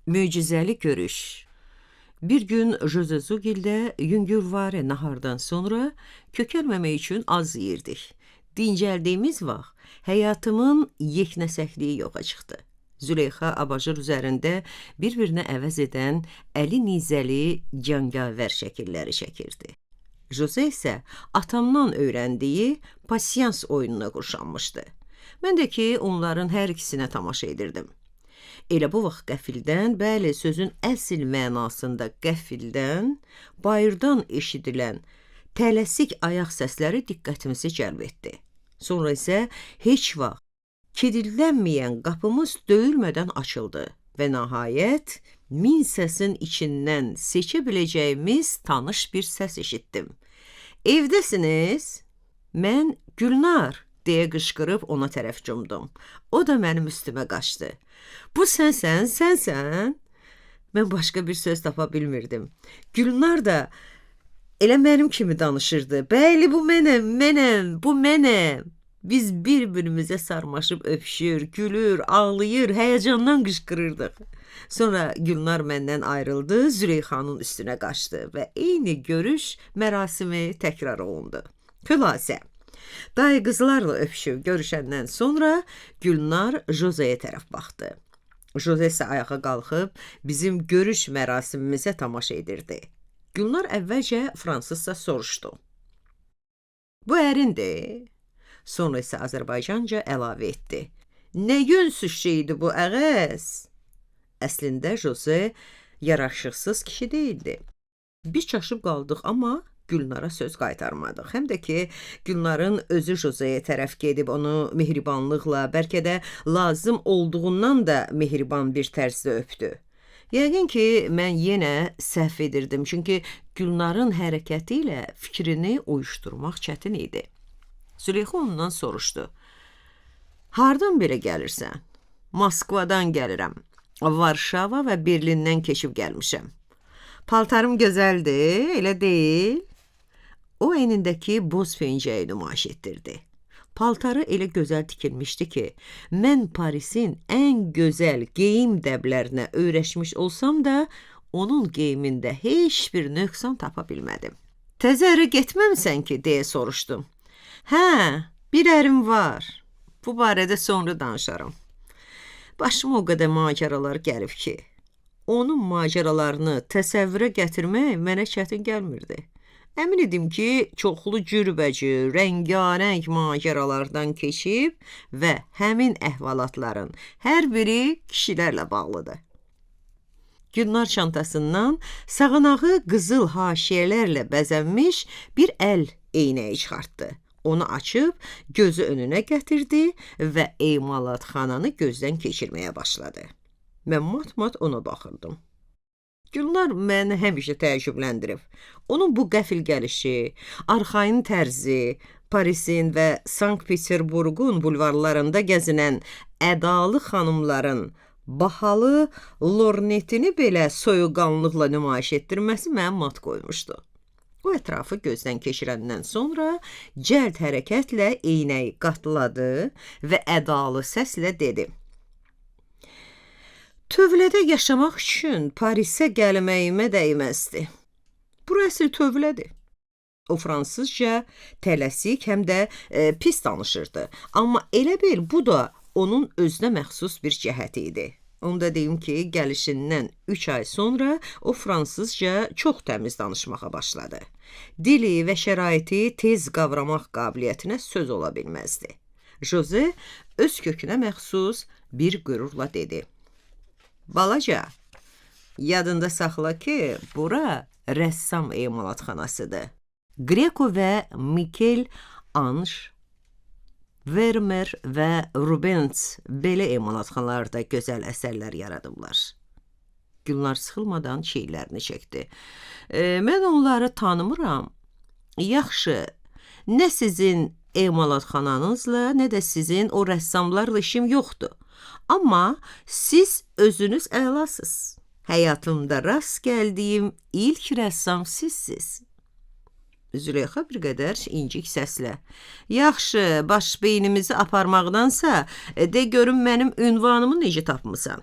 Möcüzəli görüş. Bir gün Jose Zugil'də yüngülvari nahardan sonra kökəlməmək üçün az yeyirdik. Dincəldiyimiz vaxt həyatımın yeknəsəkliyi yoxa çıxdı. Züleyxa abajur üzərində bir-birinə əvəz edən əli nizəli cangavər şəkilləri çəkirdi. Jose isə atamdan öyrəndiyi pasiyans oyununa qurşanmışdı. Mən də ki, onların hər ikisinə tamaşa edirdim. Elə bu vaxt qəfildən, bəli, sözün əsl mənasında qəfildən, bayırdan eşidilən tələsik ayaq səsləri diqqətimizi cəlb etdi. Sonra isə heç vaxt kilidlənməyən qapımız döyülmədən açıldı və nəhayət min səsin içindən seçə biləcəyimiz tanış bir səs eşitdim. Evdəsiniz? Mən Gülnar deyə qışqırıb ona tərəf cumdum. O da mənim üstümə qaçdı. Bu sənsən? Mən başqa bir söz tapa bilmirdim. Gülnar da elə mənim kimi danışırdı. Bəli, bu mənəm, bu mənəm. Biz bir-birimizə sarmaşıb öpüşür, gülür, ağlayır, həyəcandan qışqırırdıq. Sonra Gülnar məndən ayrıldı, Züleyxanın üstünə qaçdı və eyni görüş mərasimi təkrar olundu. Xülasə, dayı qızlarla öpüşüb görüşəndən sonra Gülnar Jose'yə tərəf baxdı. Jose isə ayağa qalxıb bizim görüş mərasimimizə tamaşa edirdi. Gülnar əvvəlcə fransızca soruşdu. Bu ərindir? Sonra isə Azərbaycanca əlavə etdi. Nə yünsüz şeydi bu əğəz? Əslində Jose yaraşıqsız kişi değildi. Biz çaşıb qaldıq, amma Gülnara söz qaytarmadıq. Həm də ki, Gülnarın özü Jose'yə tərəf gedib onu mehribanlıqla, bəlkə də lazım olduğundan da mehriban bir tərzdə öpdü. Yəqin ki, mən yenə səhv edirdim, çünki Gülnarın hərəkəti ilə fikrini uyuşturmaq çətin idi. Züleyxa ondan soruşdu. Hardan belə gəlirsən? Moskvadan gəlirəm. Varşava və Berlindən keçib gəlmişəm. Paltarım gözəldir, elə deyil? O əynindəki boz pencəyi nümayiş etdirdi. Paltarı elə gözəl tikilmişdi ki, mən Parisin ən gözəl geyim dəblərinə öyrəşmiş olsam da, onun geyimində heç bir nöqsan tapa bilmədim. Təzə ərə getməmsən ki, deyə soruşdum. Hə, bir ərim var. Bu barədə sonra danışaram. Başıma o qədər macəralar gəlib ki, onun macəralarını təsəvvürə gətirmək mənə çətin gəlmirdi. Əmin idim ki, çoxlu cürbəcür, rəngarəng macəralardan keçib və həmin əhvalatların hər biri kişilərlə bağlıdır. Gülnar çantasından sağanağı qızıl haşiyələrlə bəzənmiş bir əl eynəyi çıxartdı. Onu açıb gözü önünə gətirdi və emalatxananı gözdən keçirməyə başladı. Mən mat-mat ona baxırdım. Gülnar məni həmişə təəccübləndirib. Onun bu qəfil gəlişi, arxayın tərzi, Parisin və Sankt-Peterburqun bulvarlarında gəzinən ədalı xanımların bahalı lornetini belə soyuqanlıqla nümayiş etdirməsi mənə mat qoymuşdu. O ətrafı gözdən keçirəndən sonra cəld hərəkətlə eynəyi qatladı və ədalı səslə dedi. Tövlədə yaşamaq üçün Parisə gəlməyimə dəyməzdi. Burası tövlədir. O fransızca tələsik, həm də pis danışırdı. Amma elə bil bu da onun özünə məxsus bir cəhəti idi. Onu da deyim ki, gəlişindən 3 ay sonra o fransızca çox təmiz danışmağa başladı. Dili və şəraiti tez qavramaq qabiliyyətinə söz ola bilməzdi. Jose öz kökünə məxsus bir qürurla dedi. Balaca, yadında saxla ki, bura rəssam emalatxanasıdır. Greco və Mikel Anj, Vermeer və Rubens belə emalatxanalarda gözəl əsərlər yaradıblar. Gülnar sıxılmadan çiyinlərini çəkdi. Mən onları tanımıram. Yaxşı, nə sizin emalatxananızla, nə də sizin o rəssamlarla işim yoxdur. Amma siz özünüz əlasız. Həyatımda rast gəldiyim ilk rəssam sizsiz. Züleyxa bir qədər incik səslə. Yaxşı, baş beynimizi aparmaqdansa, de görüm mənim ünvanımı necə tapmısan?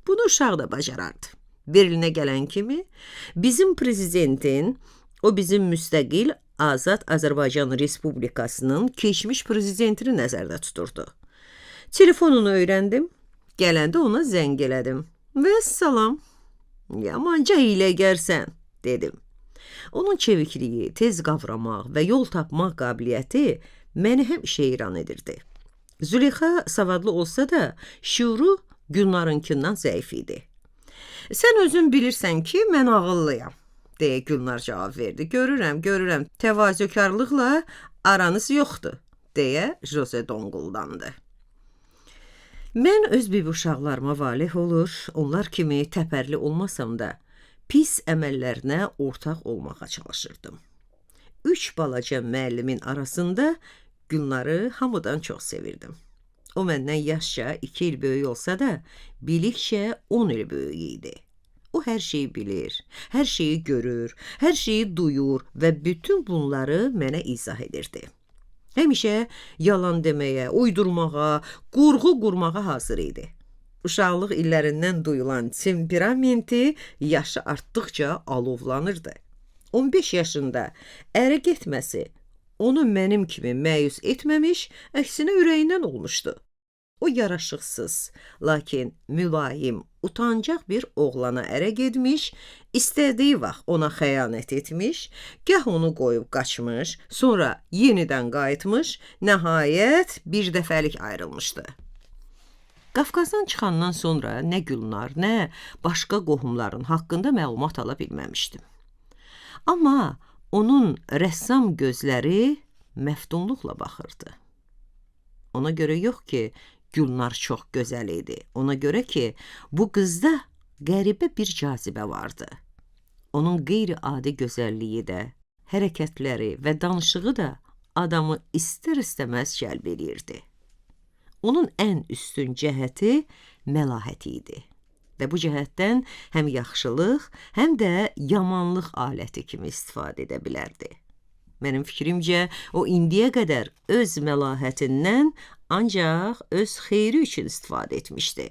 Bunu uşaq da bacarardı. Birilinə gələn kimi bizim prezidentin, o bizim müstəqil Azad Azərbaycan Respublikasının keçmiş prezidentini nəzərdə tuturdu. Telefonunu öyrəndim, gələndə ona zəng elədim. Və salam, yamanca hiyləgərsən, dedim. Onun çevikliyi, tez qavramaq və yol tapmaq qabiliyyəti məni həmişə heyran edirdi. Züleyxa savadlı olsa da, şuuru Gülnarınkindən zəif idi. Sən özün bilirsən ki, mən ağıllıyam, deyə Gülnar cavab verdi. Görürəm, təvazökarlıqla aranız yoxdur, deyə Jose donquldandı. Mən öz bibi uşaqlarıma valeh olur, onlar kimi təpərli olmasam da, pis əməllərinə ortaq olmağa çalışırdım. 3 balaca müəllimin arasında Gülnarı hamıdan çox sevirdim. O məndən yaşca 2 il böyük olsa da, bilikcə 10 il böyük idi. O hər şeyi bilir, hər şeyi görür, hər şeyi duyur və bütün bunları mənə izah edirdi. Həmişə yalan deməyə, uydurmağa, qurğu qurmağa hazır idi. Uşaqlıq illərindən duyulan temperamenti yaşı artdıqca alovlanırdı. 15 yaşında ərə getməsi onu mənim kimi məyus etməmiş, əksinə ürəyindən olmuşdu. O yaraşıqsız, lakin mülayim, utancaq bir oğlana ərə getmiş, istədiyi vaxt ona xəyanət etmiş, gah onu qoyub qaçmış, sonra yenidən qayıtmış, nəhayət bir dəfəlik ayrılmışdı. Qafqazdan çıxandan sonra nə Gülnar, nə başqa qohumların haqqında məlumat ala bilməmişdim. Amma onun rəssam gözləri məftunluqla baxırdı. Ona görə yox ki, Gülnar çox gözəl idi. Ona görə ki, bu qızda qəribə bir cazibə vardı. Onun qeyri-adi gözəlliyi də, hərəkətləri və danışığı da adamı istər-istəməz cəlb edirdi. Onun ən üstün cəhəti məlahəti idi. Və bu cəhətdən həm yaxşılıq, həm də yamanlıq aləti kimi istifadə edə bilərdi. Mənim fikrimcə, o indiyə qədər öz məlahətindən ancaq öz xeyri üçün istifadə etmişdi.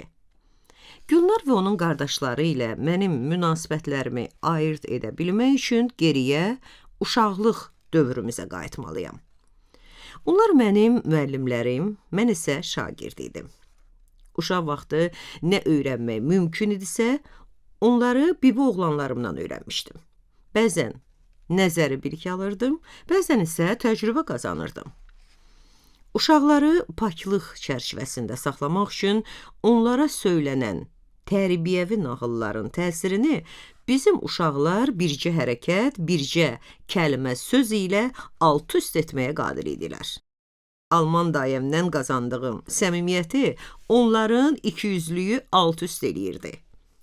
Gülnar və onun qardaşları ilə mənim münasibətlərimi ayırt edə bilmək üçün geriyə uşaqlıq dövrümüzə qayıtmalıyam. Onlar mənim müəllimlərim, mən isə şagird idim. Uşaq vaxtı nə öyrənmək mümkün idisə, onları bibi oğlanlarımdan öyrənmişdim. Bəzən nəzəri bilik alırdım, bəzən isə təcrübə qazanırdım. Uşaqları paklıq çərçivəsində saxlamaq üçün onlara söylənən tərbiyəvi nağılların təsirini bizim uşaqlar bircə hərəkət, bircə kəlmə söz ilə alt-üst etməyə qadir idilər. Alman dayəmdən qazandığım səmimiyyəti onların ikiyüzlüyü alt-üst eləyirdi.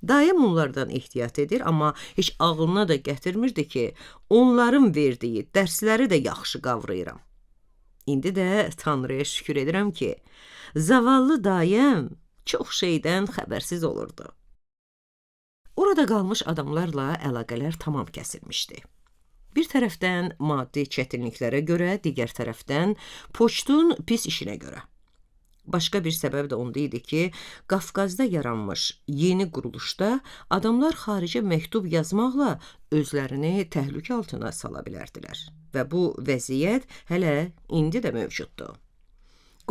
Dayəm onlardan ehtiyat edir, amma heç ağlına da gətirmirdi ki, onların verdiyi dərsləri də yaxşı qavrayıram. İndi də Tanrıya şükür edirəm ki, zavallı dayəm çox şeydən xəbərsiz olurdu. Orada qalmış adamlarla əlaqələr tamam kəsilmişdi. Bir tərəfdən maddi çətinliklərə görə, digər tərəfdən poçtun pis işinə görə. Başqa bir səbəb də onda idi ki, Qafqazda yaranmış yeni quruluşda adamlar xaricə məktub yazmaqla özlərini təhlükə altına sala bilərdilər. Və bu vəziyyət hələ indi də mövcuddur.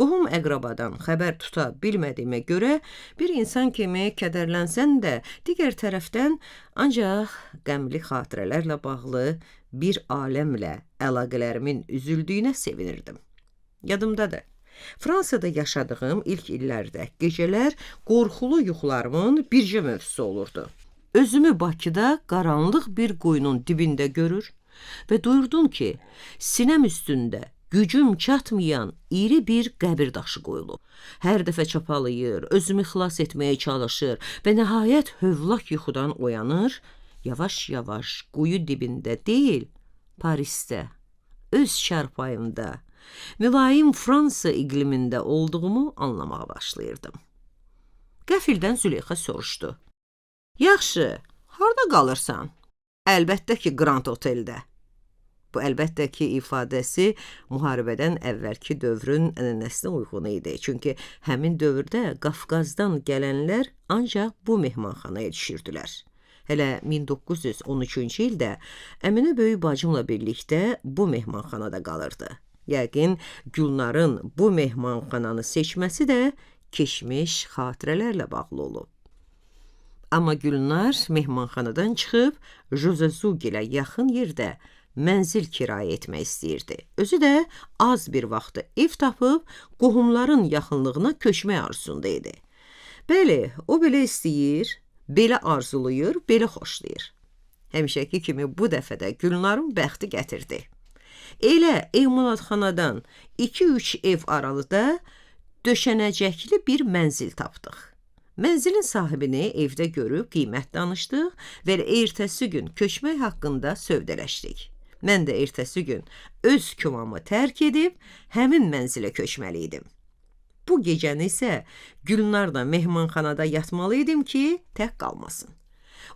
Qohum əqrabadan xəbər tuta bilmədiyimə görə bir insan kimi kədərlənsən də, digər tərəfdən ancaq qəmli xatirələrlə bağlı bir aləmlə əlaqələrimin üzüldüyünə sevinirdim. Yadımdadır. Fransada yaşadığım ilk illərdə gecələr qorxulu yuxularımın bircə mövzusu olurdu. Özümü Bakıda qaranlıq bir quyunun dibində görür və duyurdum ki, sinəm üstündə gücüm çatmayan iri bir qəbir daşı qoyulub. Hər dəfə çapalayır, özümü xilas etməyə çalışır və nəhayət hövlak yuxudan oyanır, yavaş-yavaş quyu dibində deyil, Parisdə, öz çarpayımda, mülayim Fransa iqlimində olduğumu anlamağa başlayırdım. Qəfildən Züleyxa soruşdu. Yaxşı, harda qalırsan? Əlbəttə ki, Grand Oteldə. Bu əlbəttə ki, ifadəsi müharibədən əvvəlki dövrün ənənəsinə uyğun idi. Çünki həmin dövrdə Qafqazdan gələnlər ancaq bu mehmanxanaya düşürdülər. Hələ 1913-cü ildə Əminə böyük bacımla birlikdə bu mehmanxanada qalırdı. Yəqin Gülnarın bu mehmanxananı seçməsi də keçmiş xatirələrlə bağlı olub. Amma Gülnar mehmanxanadan çıxıb Jozezugilə yaxın yerdə mənzil kirayə etmək istəyirdi. Özü də az bir vaxtı ev tapıb qohumların yaxınlığına köçmək arzusunda idi. Bəli, o belə istəyir, belə arzulayır, belə xoşlayır. Həmişəki kimi bu dəfə də Gülnarın bəxti gətirdi. Elə emalatxanadan 2-3 ev aralıda döşənəcəkli bir mənzil tapdıq. Mənzilin sahibini evdə görüb qiymət danışdıq və ertəsi gün köçmək haqqında sövdələşdik. Mən də ertəsi gün öz kümamı tərk edib həmin mənzilə köçməli idim. Bu gecəni isə Gülnarla mehmanxanada yatmalı idim ki, tək qalmasın.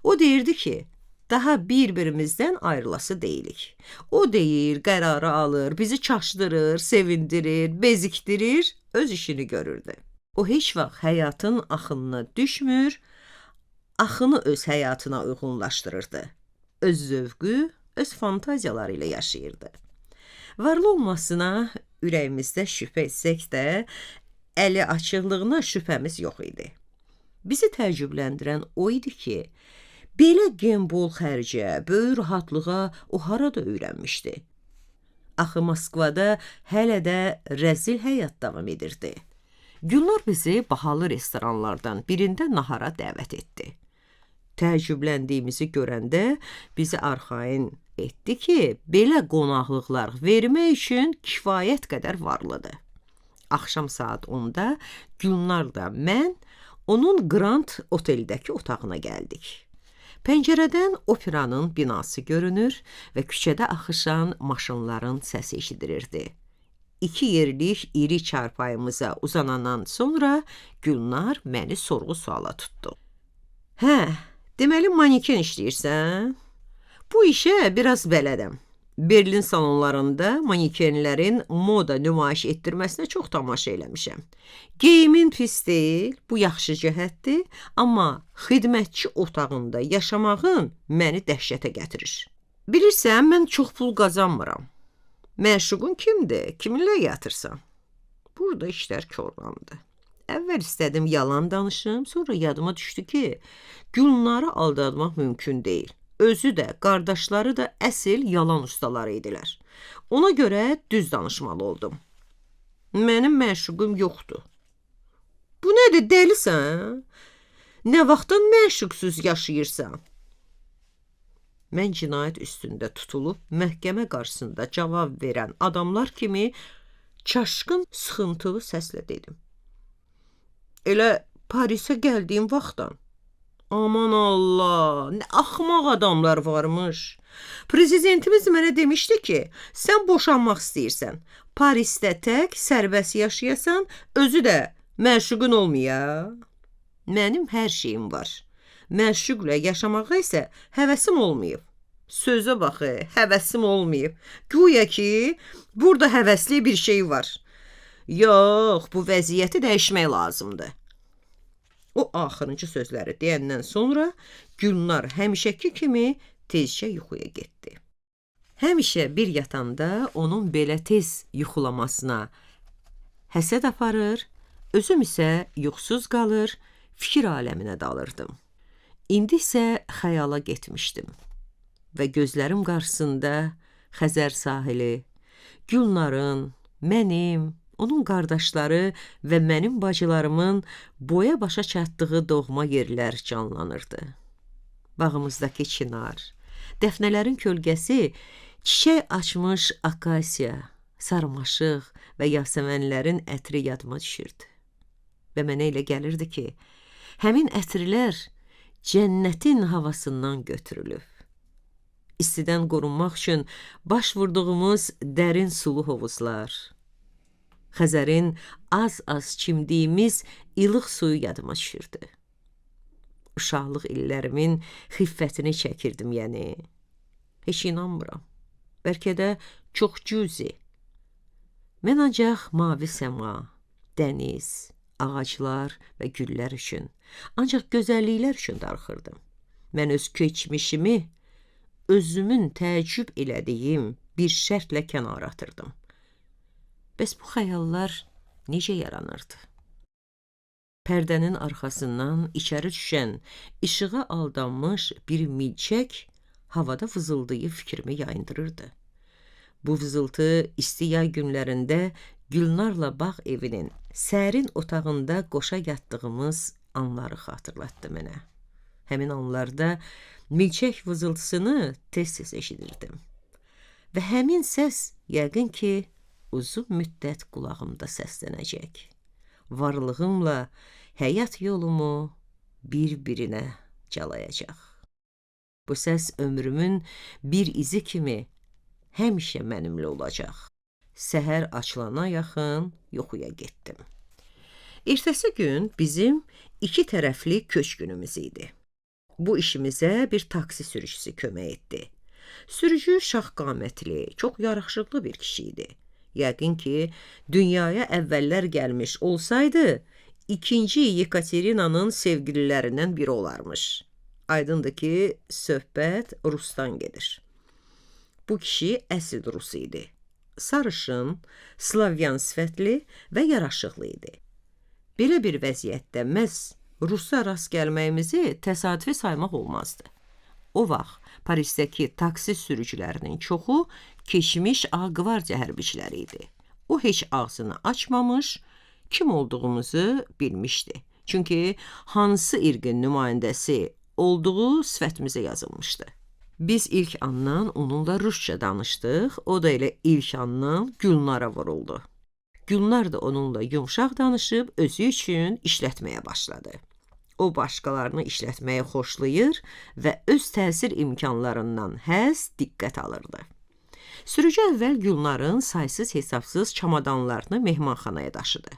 O deyirdi ki, daha bir-birimizdən ayrılası deyilik. O deyir, qərarı alır, bizi çaşdırır, sevindirir, bezikdirir, öz işini görürdü. O heç vaxt həyatın axınına düşmür, axını öz həyatına uyğunlaşdırırdı. Öz zövqü, öz fantaziyaları ilə yaşayırdı. Varlı olmasına ürəyimizdə şübhə etsək də, əli açıqlığına şübhəmiz yox idi. Bizi təəccübləndirən o idi ki, belə gembol xərcə, böyük rahatlığa o harada öyrənmişdi. Axı Moskvada hələ də rəzil həyat davam edirdi. Gülnar bizi bahalı restoranlardan birində nahara dəvət etdi. Təəccübləndiyimizi görəndə bizi arxayın etdi ki, belə qonaqlıqlar vermək üçün kifayət qədər varlıdır. Axşam saat 10-da Gülnar da mən onun Grand oteldəki otağına gəldik. Pəncərədən operanın binası görünür və küçədə axışan maşınların səsi eşidilirdi. 2 yerlik iri çarpayımıza uzanandan sonra Gülnar məni sorğu-suala tutdu. Hə, deməli maneken işləyirsən? Bu işə biraz bələdəm. Berlin salonlarında manekenlərin moda nümayiş etdirməsinə çox tamaşa eləmişəm. Geyimin pis deyil, bu yaxşı cəhətdir, amma xidmətçi otağında yaşamağın məni dəhşətə gətirir. Bilirsən, mən çox pul qazanmıram. Məşuqun kimdir? Kiminlə yatırsan? Burada işlər korlandı. Əvvəl istədim yalan danışım, sonra yadıma düşdü ki, Gülnarı aldatmaq mümkün deyil. Özü də, qardaşları da əsl yalan ustaları idilər. Ona görə düz danışmalı oldum. Mənim məşuqum yoxdur. Bu nədir, dəlisən? Nə vaxtdan məşuqsuz yaşayırsan? Mən cinayət üstündə tutulub məhkəmə qarşısında cavab verən adamlar kimi çaşqın, sıxıntılı səslə dedim. Elə Parisə gəldiyim vaxtdan. Aman Allah, nə axmaq adamlar varmış. Prezidentimiz mənə demişdi ki, sən boşanmaq istəyirsən. Parisdə tək, sərbəst yaşayasan, özü də məşuqun olmaya. Mənim hər şeyim var. Məşuqlə yaşamağa isə həvəsim olmayıb. Sözə baxı, həvəsim olmayıb. Güya ki, burada həvəsli bir şey var. Yox, bu vəziyyəti dəyişmək lazımdır. O axırıncı sözləri deyəndən sonra Gülnar həmişəki kimi tezcə yuxuya getdi. Həmişə bir yatanda onun belə tez yuxulamasına həsəd aparır, özüm isə yuxusuz qalır, fikir aləminə dalırdım. İndi isə xəyala getmişdim və gözlərim qarşısında Xəzər sahili, Gülnarın, mənim, onun qardaşları və mənim bacılarımın boya başa çatdığı doğma yerlər canlanırdı. Bağımızdakı çinar, dəfnələrin kölgəsi, çiçək açmış akasiya, sarmaşıq və yasəmənlərin ətri yadıma düşürdü. Və mənə elə gəlirdi ki, həmin ətrilər cənnətin havasından götürülüb. İstidən qorunmaq üçün baş vurduğumuz dərin sulu hovuzlar, Xəzərin az-az çimdiyimiz ilıq suyu yadıma düşürdü. Uşaqlıq illərimin xiffətini çəkirdim, yəni. Heç inanmıram. bəlkə də çox cüzi. Mən ancaq mavi səma, dəniz, ağaclar və güllər üçün, ancaq gözəlliklər üçün darıxırdım. Mən öz keçmişimi, özümün təəccüb elədiyim bir şərtlə kənara atırdım. Bəs bu xəyallar necə yaranırdı? Pərdənin arxasından içəri düşən, işığa aldanmış bir milçək havada vızıldayıb fikrimi yayındırırdı. Bu vızıltı isti yay günlərində Gülnarla bağ evinin sərin otağında qoşa yatdığımız anları xatırlatdı mənə. Həmin anlarda milçək vızıltısını tez-tez eşidirdim. Və həmin səs yəqin ki, uzun müddət qulağımda səslənəcək. Varlığımla həyat yolumu bir-birinə calayacaq. Bu səs ömrümün bir izi kimi həmişə mənimlə olacaq. Səhər açılana yaxın yuxuya getdim. Ertəsi gün bizim 2 tərəfli köç günümüz idi. Bu işimizə bir taksi sürücüsü kömək etdi. Sürücü şax-qamətli, çox yaraşıqlı bir kişi idi. Yəqin ki, dünyaya əvvəllər gəlmiş olsaydı, 2. Yekaterinanın sevgililərindən biri olarmış. Aydındır ki, söhbət Rusdan gedir. Bu kişi əsl Rus idi. Sarışın, Slavyan sifətli və yaraşıqlı idi. Belə bir vəziyyətdə məhz Rus'a rast gəlməyimizi təsadüfi saymaq olmazdı. O vaxt Parisdəki taksi sürücülərinin çoxu keçmiş Ağ Qvardiya hərbiçiləri idi. O heç ağzını açmamış, kim olduğumuzu bilmişdi. Çünki hansı irqin nümayəndəsi olduğu sifətimizə yazılmışdı. Biz ilk andan onunla Rusça danışdıq, o da elə ilk andan Gülnara vuruldu. Gülnar da onunla yumşaq danışıb özü üçün işlətməyə başladı. O başqalarını işlətməyi xoşlayır və öz təsir imkanlarından həzz, diqqət alırdı. Sürücü əvvəl Gülnarın saysız-hesabsız çamadanlarını mehmanxanaya daşıdı.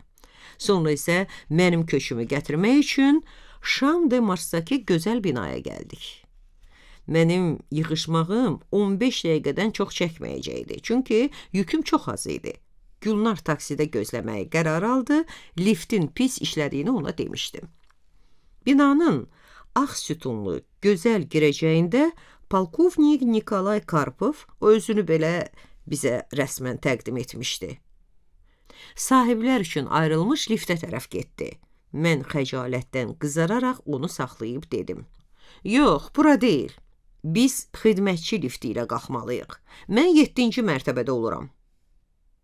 Sonra isə mənim köçümü gətirmək üçün Şam de Marsdakı gözəl binaya gəldik. Mənim yığışmağım 15 dəqiqədən çox çəkməyəcəkdi, çünki yüküm çox az idi. Gülnar taksidə gözləməyi qərar aldı, liftin pis işlədiyini ona demişdim. Binanın ağ sütunlu, gözəl girəcəyində polkovnik Nikolay Karpov özünü belə bizə rəsmən təqdim etmişdi. Sahiblər üçün ayrılmış liftə tərəf getdi. Mən xəcalətdən qızararaq onu saxlayıb dedim. Yox, bura deyil. Biz xidmətçi lifti ilə qalxmalıyıq. Mən 7-ci mərtəbədə oluram.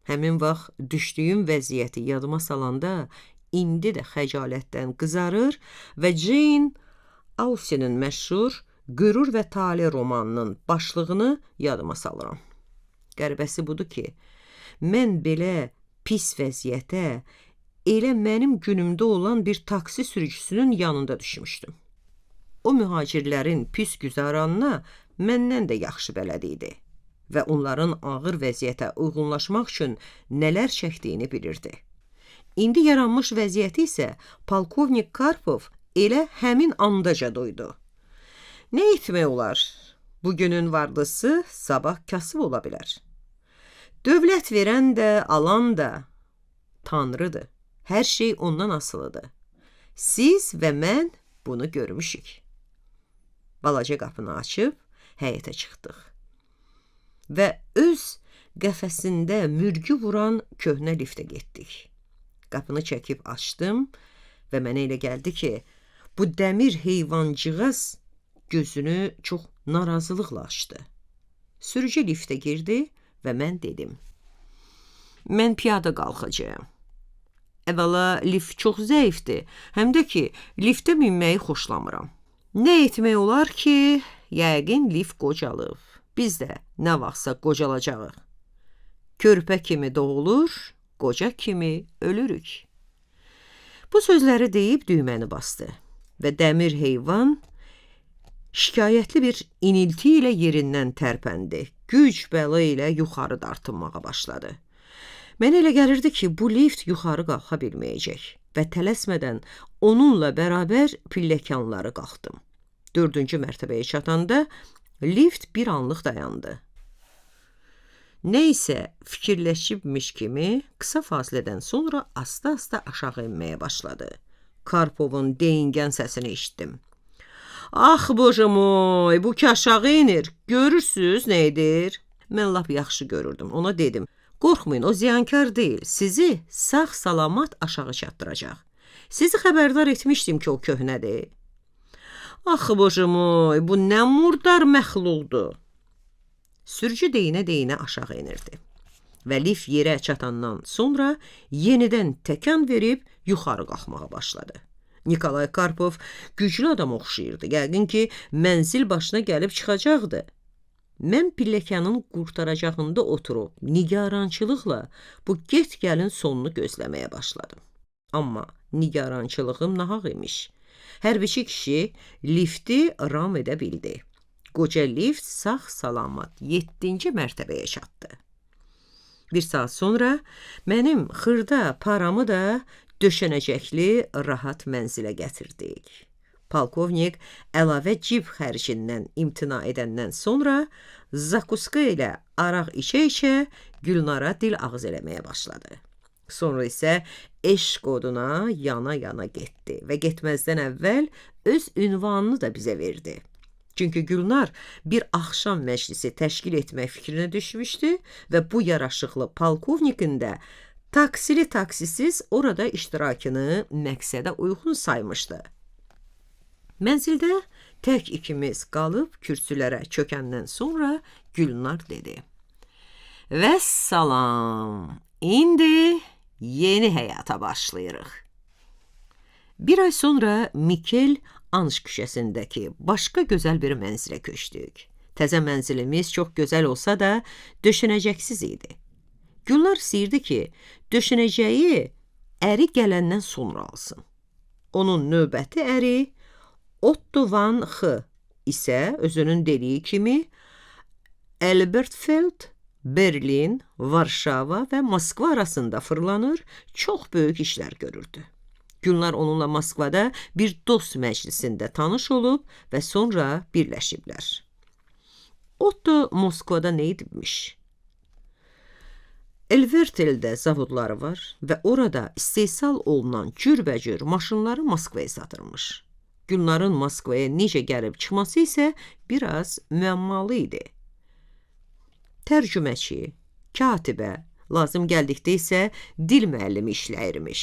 Həmin vaxt düşdüyüm vəziyyəti yadıma salanda indi də xəcalətdən qızarır və Jane Austen'in məşhur Qürur və Tale romanının başlığını yadıma salıram. Qəribəsi budur ki, mən belə pis vəziyyətə elə mənim günümdə olan bir taksi sürücüsünün yanında düşmüşdüm. O mühacirlərin pis güzaranına məndən də yaxşı bələd idi və onların ağır vəziyyətə uyğunlaşmaq üçün nələr çəkdiyini bilirdi. İndi yaranmış vəziyyəti isə polkovnik Karpov elə həmin andaca duydu. Nə etmək olar? Bugünün varlısı sabah kasıb ola bilər. Dövlət verən də, alan da Tanrıdır. Hər şey ondan asılıdır. Siz və mən bunu görmüşük. Balaca qapını açıb həyətə çıxdıq. Və öz qəfəsində mürgü vuran köhnə liftə getdik. Qapını çəkib açdım və mənə elə gəldi ki, bu dəmir heyvancığaz gözünü çox narazılıqla açdı. Sürücü liftə girdi və mən dedim. Mən piyada qalxacağım. Əvvəla lift çox zəifdir, həm də ki, liftə minməyi xoşlamıram. Nə etmək olar ki, yəqin lift qocalıb. Biz də nə vaxtsa qocalacağıq. Körpə kimi doğulur, qoca kimi ölürük. Bu sözləri deyib düyməni bastı və dəmir heyvan şikayətli bir inilti ilə yerindən tərpəndi. Güc bəla ilə yuxarı dartınmağa başladı. Mənə elə gəlirdi ki, bu lift yuxarı qalxa bilməyəcək və tələsmədən onunla bərabər pilləkanları qalxdım. 4-cü mərtəbəyə çatanda lift bir anlıq dayandı. Neysə fikirləşibmiş kimi qısa fasilədən sonra asta-asta aşağı enməyə başladı. Karpovun deyingən səsini eşitdim. Ax bojamoy, bu ki aşağı inir. Görürsüz nə edir? Mən lap yaxşı görürdüm. Ona dedim. Qorxmayın, o ziyankar deyil. Sizi sağ-salamat aşağı çatdıracaq. Sizi xəbərdar etmişdim ki, o köhnədir. Ax bojamoy, bu nə murdar məxluqdur. Sürücü deyinə-deyinə aşağı inirdi. Və lift yerə çatandan sonra yenidən təkan verib yuxarı qalxmağa başladı. Nikolay Karpov güclü adam oxşayırdı. Yəqin ki, mənzil başına gəlib çıxacaqdı. Mən pilləkanın qurtaracağında oturub, nigarançılıqla bu get-gəlin sonunu gözləməyə başladım. Amma nigarançılığım nahaq imiş. Hərbiçi kişi lifti ram edə bildi. Qoca lift sağ-salamat 7-ci mərtəbəyə çatdı. Bir saat sonra mənim xırda paramı da döşənəcəkli rahat mənzilə gətirdik. Polkovnik əlavə cib xərcindən imtina edəndən sonra zakuska ilə araq içə-içə Gülnara dil ağız eləməyə başladı. Sonra isə eşq oduna yana-yana getdi və getməzdən əvvəl öz ünvanını da bizə verdi. Çünki Gülnar bir axşam məclisi təşkil etmək fikrinə düşmüşdü və bu yaraşıqlı polkovnikin də taksili-taksisiz orada iştirakını məqsədə uyğun saymışdı. Mənzildə tək ikimiz qalıb kürsülərə çökəndən sonra Gülnar dedi. Vəssalam, indi yeni həyata başlayırıq. Bir ay sonra Mikel Anş küçəsindəki başqa gözəl bir mənzilə köçdük. Təzə mənzilimiz çox gözəl olsa da döşənəcəksiz idi. Gülnar istəyirdi ki, döşənəcəyi əri gələndən sonra alsın. Onun növbəti əri Otto van X isə özünün dediyi kimi Elberfeld, Berlin, Varşava və Moskva arasında fırlanır, çox böyük işlər görürdü. Gülnar onunla Moskvada bir dost məclisində tanış olub və sonra birləşiblər. Otto Moskvada nə edibmiş? Elverteldə zavodları var və orada istehsal olunan cürbəcür maşınları Moskvaya satırmış. Gülnarın Moskvaya necə gəlib çıxması isə biraz müəmmalı idi. Tərcüməçi, katibə, lazım gəldikdə isə dil müəllimi işləyirmiş.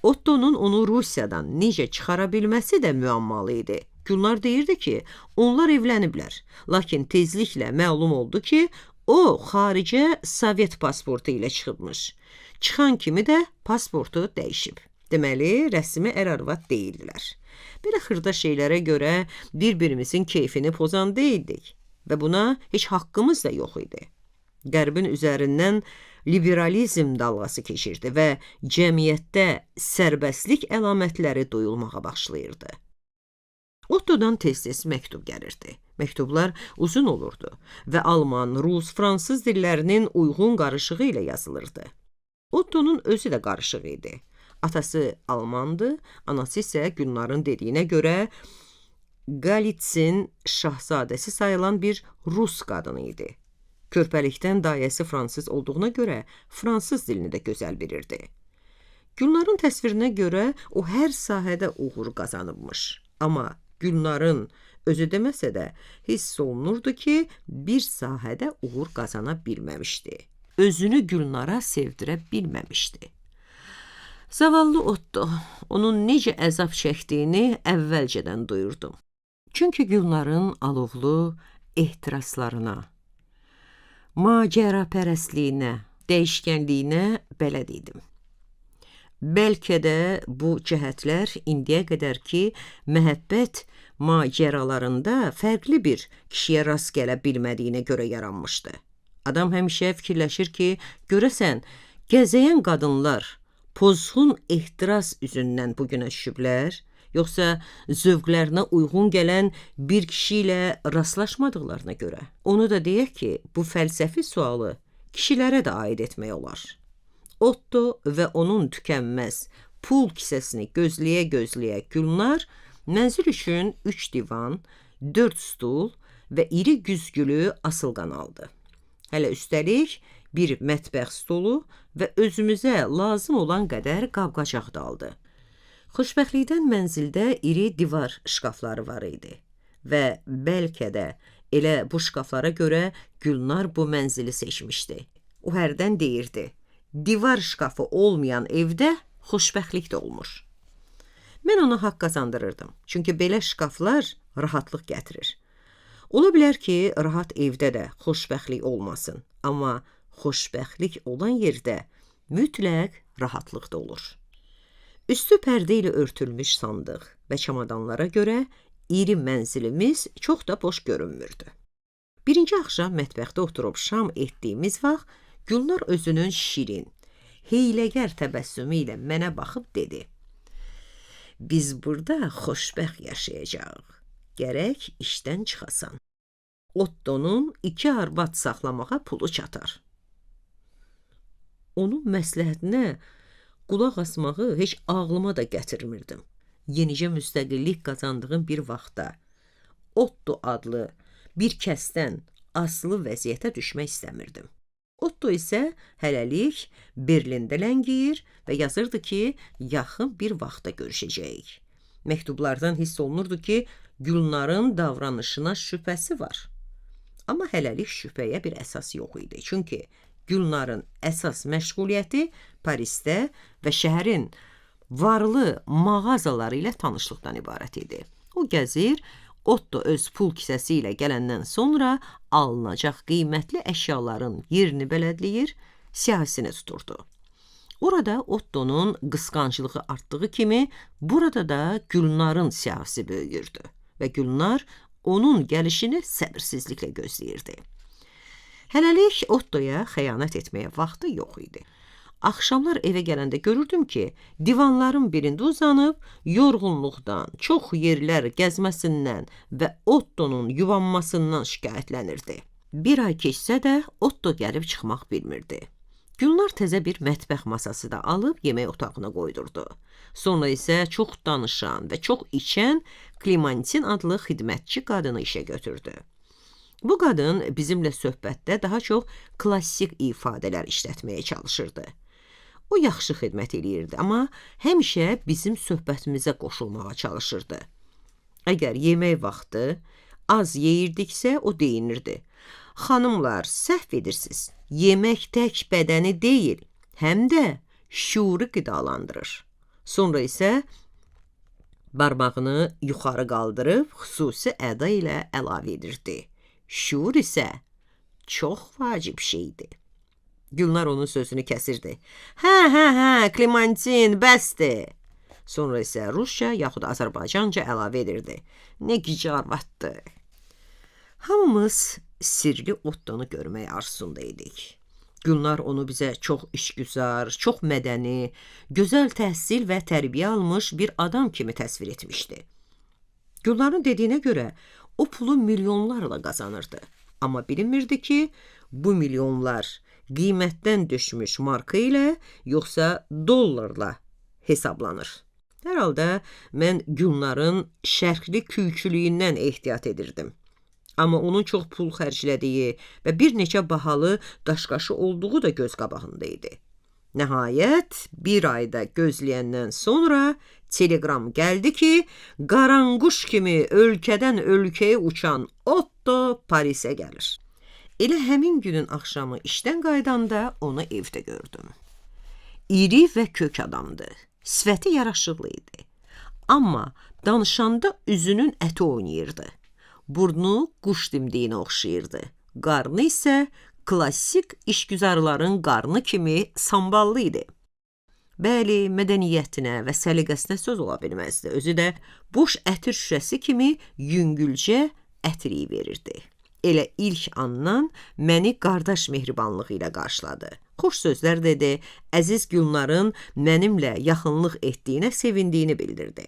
Otto'nun onu Rusiyadan necə çıxara bilməsi də müəmmalı idi. Gülnar deyirdi ki, onlar evləniblər. Lakin tezliklə məlum oldu ki, o xaricə Sovet pasportu ilə çıxıbmış. Çıxan kimi də pasportu dəyişib. Deməli, rəsmi ər-arvad deyildilər. Belə xırda şeylərə görə bir-birimizin keyfini pozan deyildik və buna heç haqqımız da yox idi. Qərbin üzərindən liberalizm dalğası keçirdi və cəmiyyətdə sərbəstlik əlamətləri duyulmağa başlayırdı. Otto'dan tez-tez məktub gəlirdi. Məktublar uzun olurdu və Alman, Rus, Fransız dillərinin uyğun qarışığı ilə yazılırdı. Otto'nun özü də qarışıq idi. Atası Almandı, anası isə Gülnarın dediyinə görə Galitsin şahzadəsi sayılan bir Rus qadını idi. Körpəlikdən dayəsi fransız olduğuna görə fransız dilini də gözəl bilirdi. Gülnarın təsvirinə görə o hər sahədə uğur qazanıbmış. Amma Gülnarın özü deməsə də hiss olunurdu ki, bir sahədə uğur qazana bilməmişdi. Özünü Gülnara sevdirə bilməmişdi. Zavallı Otto, onun necə əzab çəkdiyini əvvəlcədən duyurdum. Çünki Gülnarın alovlu ehtiraslarına, macərapərəstliyinə, dəyişkənliyinə bələd idim. Bəlkə də bu cəhətlər indiyə qədər ki, məhəbbət macəralarında fərqli bir kişiyə rast gələ bilmədiyinə görə yaranmışdı. Adam həmişə fikirləşir ki, görəsən, gəzəyən qadınlar pozğun ehtiras üzündən bugünə düşüblər, yoxsa zövqlərinə uyğun gələn bir kişi ilə rastlaşmadıqlarına görə. Onu da deyək ki, bu fəlsəfi sualı kişilərə də aid etmək olar. Otto və onun tükənməz pul kisəsini gözləyə-gözləyə Gülnar mənzil üçün 3 divan, 4 stul və iri güzgülü asılqan aldı. Hələ üstəlik bir mətbəx stolu və özümüzə lazım olan qədər qab-qacaq da aldı. Xoşbəxtlikdən mənzildə iri divar şkafları var idi və bəlkə də elə bu şkaflara görə Gülnar bu mənzili seçmişdi. O hərdən deyirdi, divar şkafı olmayan evdə xoşbəxtlik də olmur. Mən ona haqq qazandırırdım, çünki belə şkaflar rahatlıq gətirir. Ola bilər ki, rahat evdə də xoşbəxtlik olmasın, amma xoşbəxtlik olan yerdə mütləq rahatlıq da olur. Üstü pərdə ilə örtülmüş sandıq və çamadanlara görə iri mənzilimiz çox da boş görünmürdü. Birinci axşam mətbəxdə oturub şam etdiyimiz vaxt Gülnar özünün şirin, hiyləgər təbəssümü ilə mənə baxıb dedi, biz burada xoşbəxt yaşayacaq, gərək işdən çıxasan. Ottonun 2 arvad saxlamağa pulu çatar. Onun məsləhətinə qulaq asmağı heç ağlıma da gətirmirdim. Yenicə müstəqillik qazandığım bir vaxtda Otto adlı bir kəsdən asılı vəziyyətə düşmək istəmirdim. Otto isə hələlik Berlində ləngiyir və yazırdı ki, yaxın bir vaxtda görüşəcəyik. Məktublardan hiss olunurdu ki, Gülnarın davranışına şübhəsi var. Amma hələlik şübhəyə bir əsas yox idi. Çünki Gülnarın əsas məşğuliyyəti Parisdə və şəhərin varlı mağazaları ilə tanışlıqdan ibarət idi. O gəzir, Otto öz pul kisəsi ilə gələndən sonra alınacaq qiymətli əşyaların yerini bələdləyir, siyahısını tuturdu. Orada Ottonun qısqanclığı artdığı kimi, burada da Gülnarın siyahısı böyüyürdü və Gülnar onun gəlişini səbirsizliklə gözləyirdi. Hələlik Ottoya xəyanət etməyə vaxtı yox idi. Axşamlar evə gələndə görürdüm ki, divanların birində uzanıb, yorğunluqdan, çox yerlər gəzməsindən və Ottonun yuvanmasından şikayətlənirdi. Bir ay keçsə də Otto gəlib çıxmaq bilmirdi. Gülnar təzə bir mətbəx masası da alıb yemək otağına qoydurdu. Sonra isə çox danışan və çox içən Klementin adlı xidmətçi qadını işə götürdü. Bu qadın bizimlə söhbətdə daha çox klassik ifadələr işlətməyə çalışırdı. O yaxşı xidmət eləyirdi, amma həmişə bizim söhbətimizə qoşulmağa çalışırdı. Əgər yemək vaxtı az yeyirdiksə, o deyinirdi. Xanımlar, səhv edirsiniz. Yemək tək bədəni deyil, həm də şuuru qidalandırır. Sonra isə barmağını yuxarı qaldırıb xüsusi əda ilə əlavə edirdi. Şuur isə çox vacib şeydir. Gülnar onun sözünü kəsirdi. Hə, Klementin, bəsdir. Sonra isə Rusca yaxud Azərbaycanca əlavə edirdi. Nə gici arvaddır. Hamımız sirli Ottonu görmək arzusunda idik. Gülnar onu bizə çox işgüzar, çox mədəni, gözəl təhsil və tərbiyə almış bir adam kimi təsvir etmişdi. Gülnarın dediyinə görə o pulu milyonlarla qazanırdı. Amma bilinmirdi ki, bu milyonlar qiymətdən düşmüş marka ilə, yoxsa dollarla hesablanır. Hər halda mən Gülnarın şərqli küykülüyündən ehtiyat edirdim. Amma onun çox pul xərclədiyi və bir neçə bahalı daşqaşı olduğu da göz qabağında idi. Nəhayət, bir ayda gözləyəndən sonra telegram gəldi ki, qaranquş kimi ölkədən ölkəyə uçan Otto Parisə gəlir. Elə həmin günün axşamı işdən qaydanda onu evdə gördüm. İri və kök adamdı, sifəti yaraşıqlı idi. Amma danışanda üzünün əti oynayırdı. Burnu quş dimdiyinə oxşayırdı. Qarnı isə klassik işgüzarların qarnı kimi samballı idi. Bəli, mədəniyyətinə və səliqəsinə söz ola bilməzdi. Özü də boş ətir şüşəsi kimi yüngülcə ətiriyi verirdi. Elə ilk andan məni qardaş mehribanlığı ilə qarşıladı. Xoş sözlər dedi, əziz Gülnarın mənimlə yaxınlıq etdiyinə sevindiyini bildirdi.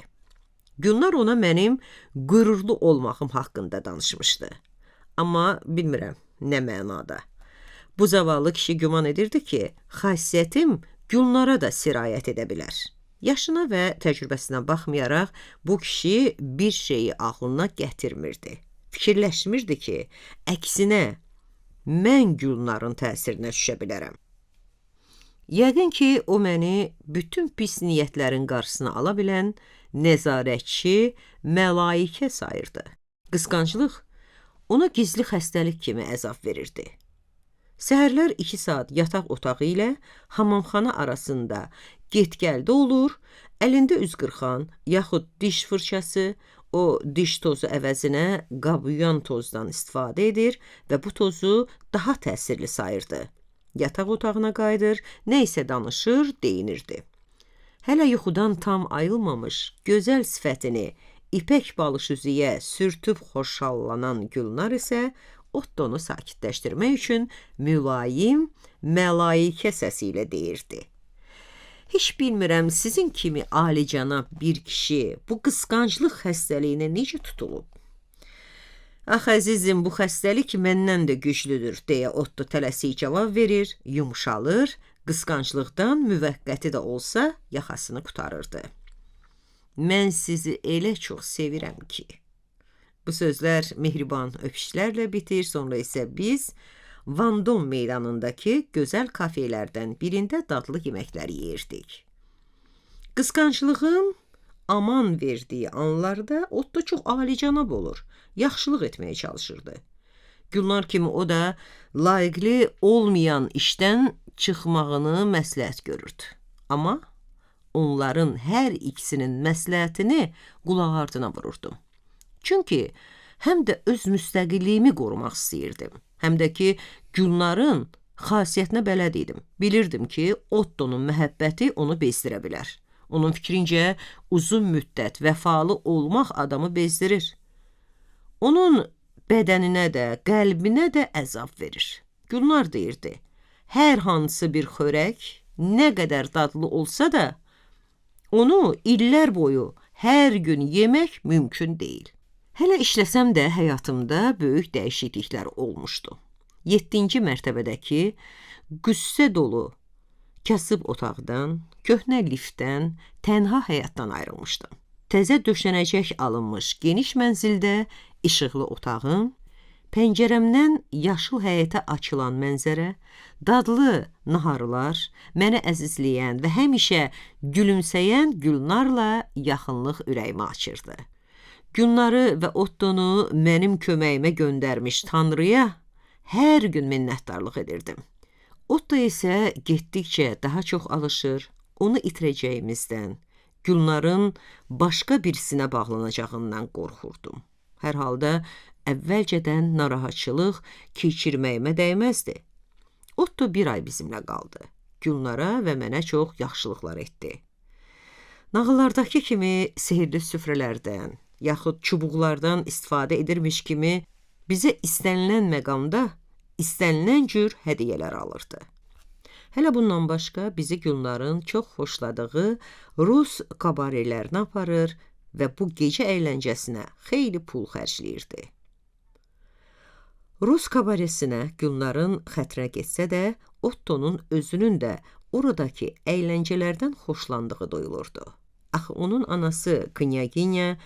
Gülnar ona mənim qürurlu olmağım haqqında danışmışdı. Amma bilmirəm, nə mənada. Bu zavallı kişi güman edirdi ki, xasiyyətim Gülnara da sirayət edə bilər. Yaşına və təcrübəsinə baxmayaraq, bu kişi bir şeyi ağlına gətirmirdi. Fikirləşmirdi ki, əksinə, mən Gülnarın təsirinə düşə bilərəm. Yəqin ki, o məni bütün pis niyyətlərin qarşısına ala bilən nəzarətçi məlaikə sayırdı. Qısqanclıq ona gizli xəstəlik kimi əzab verirdi. Səhərlər 2 saat yataq otağı ilə hamamxana arasında get-gəldə olur, əlində üzqırxan yaxud diş fırçası, o diş tozu əvəzinə qabuyan tozdan istifadə edir və bu tozu daha təsirli sayırdı. Yataq otağına qayıdır, nə isə danışır, deyinirdi. Hələ yuxudan tam ayılmamış, gözəl sifətini ipək balış üzüyə sürtüb xoşhallanan Gülnar isə Ottonu sakitləşdirmək üçün mülayim, məlaikə səsi ilə deyirdi. Heç bilmirəm sizin kimi alicənab bir kişi bu qısqanclıq xəstəliyinə necə tutulub. Ax əzizim, bu xəstəlik məndən də güclüdür, deyə Otto tələsik cavab verir, yumşalır, qısqanclıqdan müvəqqəti də olsa yaxasını qurtarırdı. Mən sizi elə çox sevirəm ki. Bu sözlər mehriban öpüşlərlə bitir, sonra isə biz Vandom meydanındakı gözəl kafelərdən birində dadlı yeməklər yeyirdik. Qısqanclığın aman verdiyi anlarda Otto çox alicənab olur, yaxşılıq etməyə çalışırdı. Gülnar kimi o da layiqli olmayan işdən çıxmağını məsləhət görürdü. Amma onların hər ikisinin məsləhətini qulaq ardına vururdum. Çünki həm də öz müstəqilliyimi qorumaq istəyirdim, həm də ki, Gülnarın xasiyyətinə bələd idim. Bilirdim ki, Ottonun məhəbbəti onu bezdirə bilər. Onun fikrincə, uzun müddət vəfalı olmaq adamı bezdirir. Onun bədəninə də, qəlbinə də əzab verir. Gülnar deyirdi, hər hansı bir xörək, nə qədər dadlı olsa da, onu illər boyu hər gün yemək mümkün deyil. Hələ işləsəm də həyatımda böyük dəyişikliklər olmuşdu. 7-ci mərtəbədəki qüssə dolu kasıb otaqdan, köhnə liftdən, tənha həyatdan ayrılmışdım. Təzə döşənəcək alınmış geniş mənzildə işıqlı otağım, pəncərəmdən yaşıl həyətə açılan mənzərə, dadlı naharlar, mənə əzizləyən və həmişə gülümsəyən Gülnarla yaxınlıq ürəyimi açırdı. Gülnarı və Ottonu mənim köməyimə göndərmiş Tanrıya hər gün minnətdarlıq edirdim. Otto isə getdikcə daha çox alışır, onu itirəcəyimizdən, Gülnarın başqa birisinə bağlanacağından qorxurdum. Hər halda əvvəlcədən narahatçılıq keçirməyimə dəyməzdi. Otto 1 ay bizimlə qaldı. Gülnara və mənə çox yaxşılıqlar etdi. Nağıllardakı kimi sehirli süfrələrdən, yaxud çubuqlardan istifadə edirmiş kimi bizə istənilən məqamda, istənilən cür hədiyyələr alırdı. Hələ bundan başqa bizi Gülnarın çox xoşladığı Rus kabarelerinə aparır və bu gecə əyləncəsinə xeyli pul xərcləyirdi. Rus kabaresinə Gülnarın xətrinə getsə də, Ottonun özünün də oradakı əyləncələrdən xoşlandığı duyulurdu. Axı onun anası Knyaginya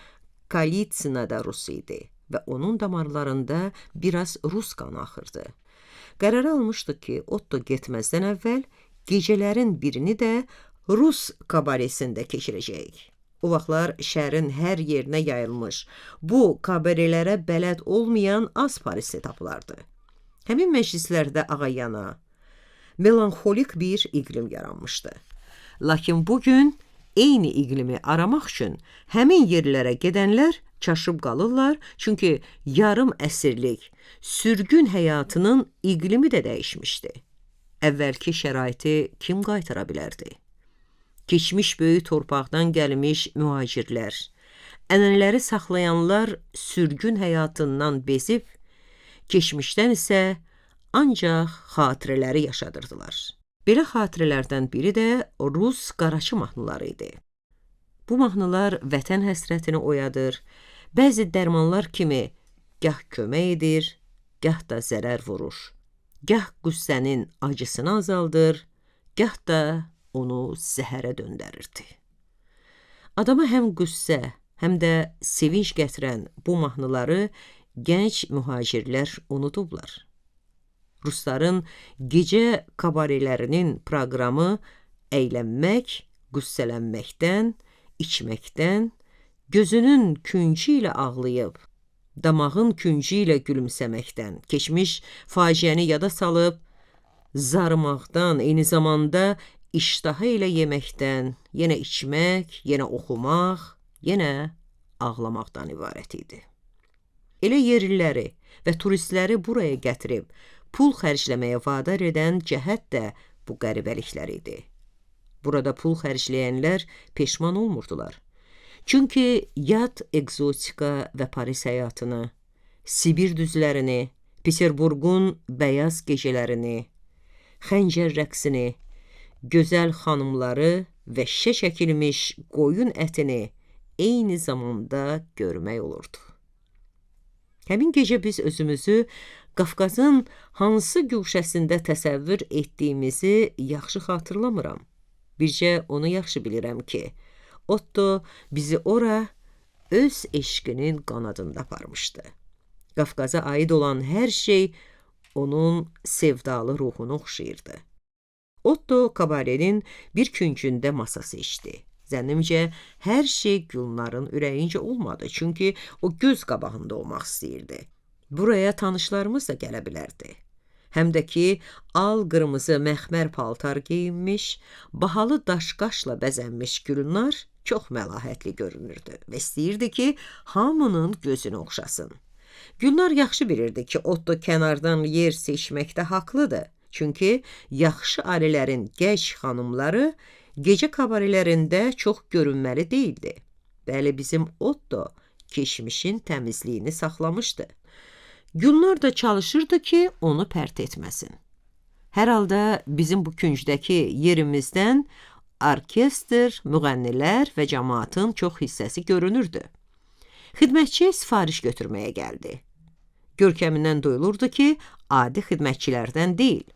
Kalitsina da Rus idi və onun damarlarında biraz Rus qanı axırdı. Qərar almışdı ki, Otto getməzdən əvvəl gecələrin birini də Rus kabaresində keçirəcəyik. O vaxtlar şəhərin hər yerinə yayılmış, bu kabarelərə bələd olmayan az Parisli tapılardı. Həmin məclislərdə ağayana, melanxolik bir iqlim yaranmışdı. Lakin bugün eyni iqlimi aramaq üçün həmin yerlərə gedənlər çaşıb qalırlar, çünki yarım əsrlik sürgün həyatının iqlimi də dəyişmişdi. Əvvəlki şəraiti kim qaytara bilərdi? Keçmiş böyük torpaqdan gəlmiş mühacirlər, ənənələri saxlayanlar sürgün həyatından bezib, keçmişdən isə ancaq xatirələri yaşadırdılar. Belə xatirələrdən biri də Rus qaraçı mahnıları idi. Bu mahnılar vətən həsrətini oyadır, bəzi dərmanlar kimi gah kömək edir, gah da zərər vurur. Gah qüssənin acısını azaldır, gah da onu zəhərə döndərirdi. Adama həm qüssə, həm də sevinç gətirən bu mahnıları gənc mühacirlər unudublar. Rusların gecə kabarelərinin proqramı əylənmək, qüssələnməkdən, içməkdən, gözünün küncü ilə ağlayıb, damağın küncü ilə gülümsəməkdən, keçmiş faciəni yada salıb, zarımaqdan, eyni zamanda iştahı ilə yeməkdən, yenə içmək, yenə oxumaq, yenə ağlamaqdan ibarət idi. Elə yerliləri və turistləri buraya gətirib, pul xərcləməyə vadar edən cəhət də bu qəribəliklər idi. Burada pul xərcləyənlər peşman olmurdular. Çünki yad egzotika və Paris həyatını, Sibir düzlərini, Peterburqun bəyaz gecələrini, xəncər rəqsini, gözəl xanımları və şişə çəkilmiş qoyun ətini eyni zamanda görmək olurdu. Həmin gecə biz özümüzü Qafqazın hansı güşəsində təsəvvür etdiyimizi yaxşı xatırlamıram. Bircə onu yaxşı bilirəm ki, Otto bizi ora öz eşqinin qanadında aparmışdı. Qafqaza aid olan hər şey onun sevdalı ruhunu oxşayırdı. Otto kabarenin bir küncündə masa seçdi. Zənnimcə, hər şey Gülnarın ürəyincə olmadı, çünki o göz qabağında olmaq istəyirdi. Buraya tanışlarımız da gələ bilərdi. Həm də ki, al-qırmızı məxmər paltar geyinmiş, bahalı daşqaşla bəzənmiş Gülnar çox məlahətli görünürdü və istəyirdi ki, hamının gözünü oxşasın. Gülnar yaxşı bilirdi ki, Otto kənardan yer seçməkdə haqlıdır. Çünki yaxşı ailələrin gənc xanımları gecə kabarelərində çox görünməli deyildi. Bəli, bizim Otto keçmişin təmizliyini saxlamışdı. Gülnar da çalışırdı ki, onu pərt etməsin. Hər halda bizim bu küncdəki yerimizdən orkestr, müğənnilər və cəmaatın çox hissəsi görünürdü. Xidmətçi sifariş götürməyə gəldi. Görkəmindən duyulurdu ki, adi xidmətçilərdən deyil.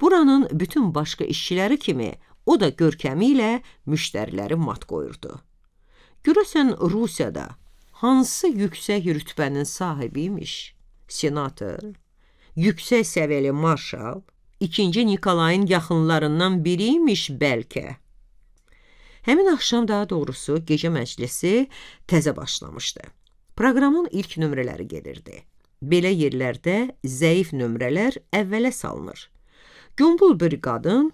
Buranın bütün başqa işçiləri kimi o da görkəmi ilə müştəriləri mat qoyurdu. Görəsən Rusiyada hansı yüksək rütbənin sahibi imiş? Senator, yüksək səviyyəli marşal, 2. Nikolayın yaxınlarından biri imiş bəlkə. Həmin axşam, daha doğrusu gecə məclisi təzə başlamışdı. Proqramın ilk nömrələri gelirdi. Belə yerlərdə zəif nömrələr əvvələ salınır. Gümbul bir qadın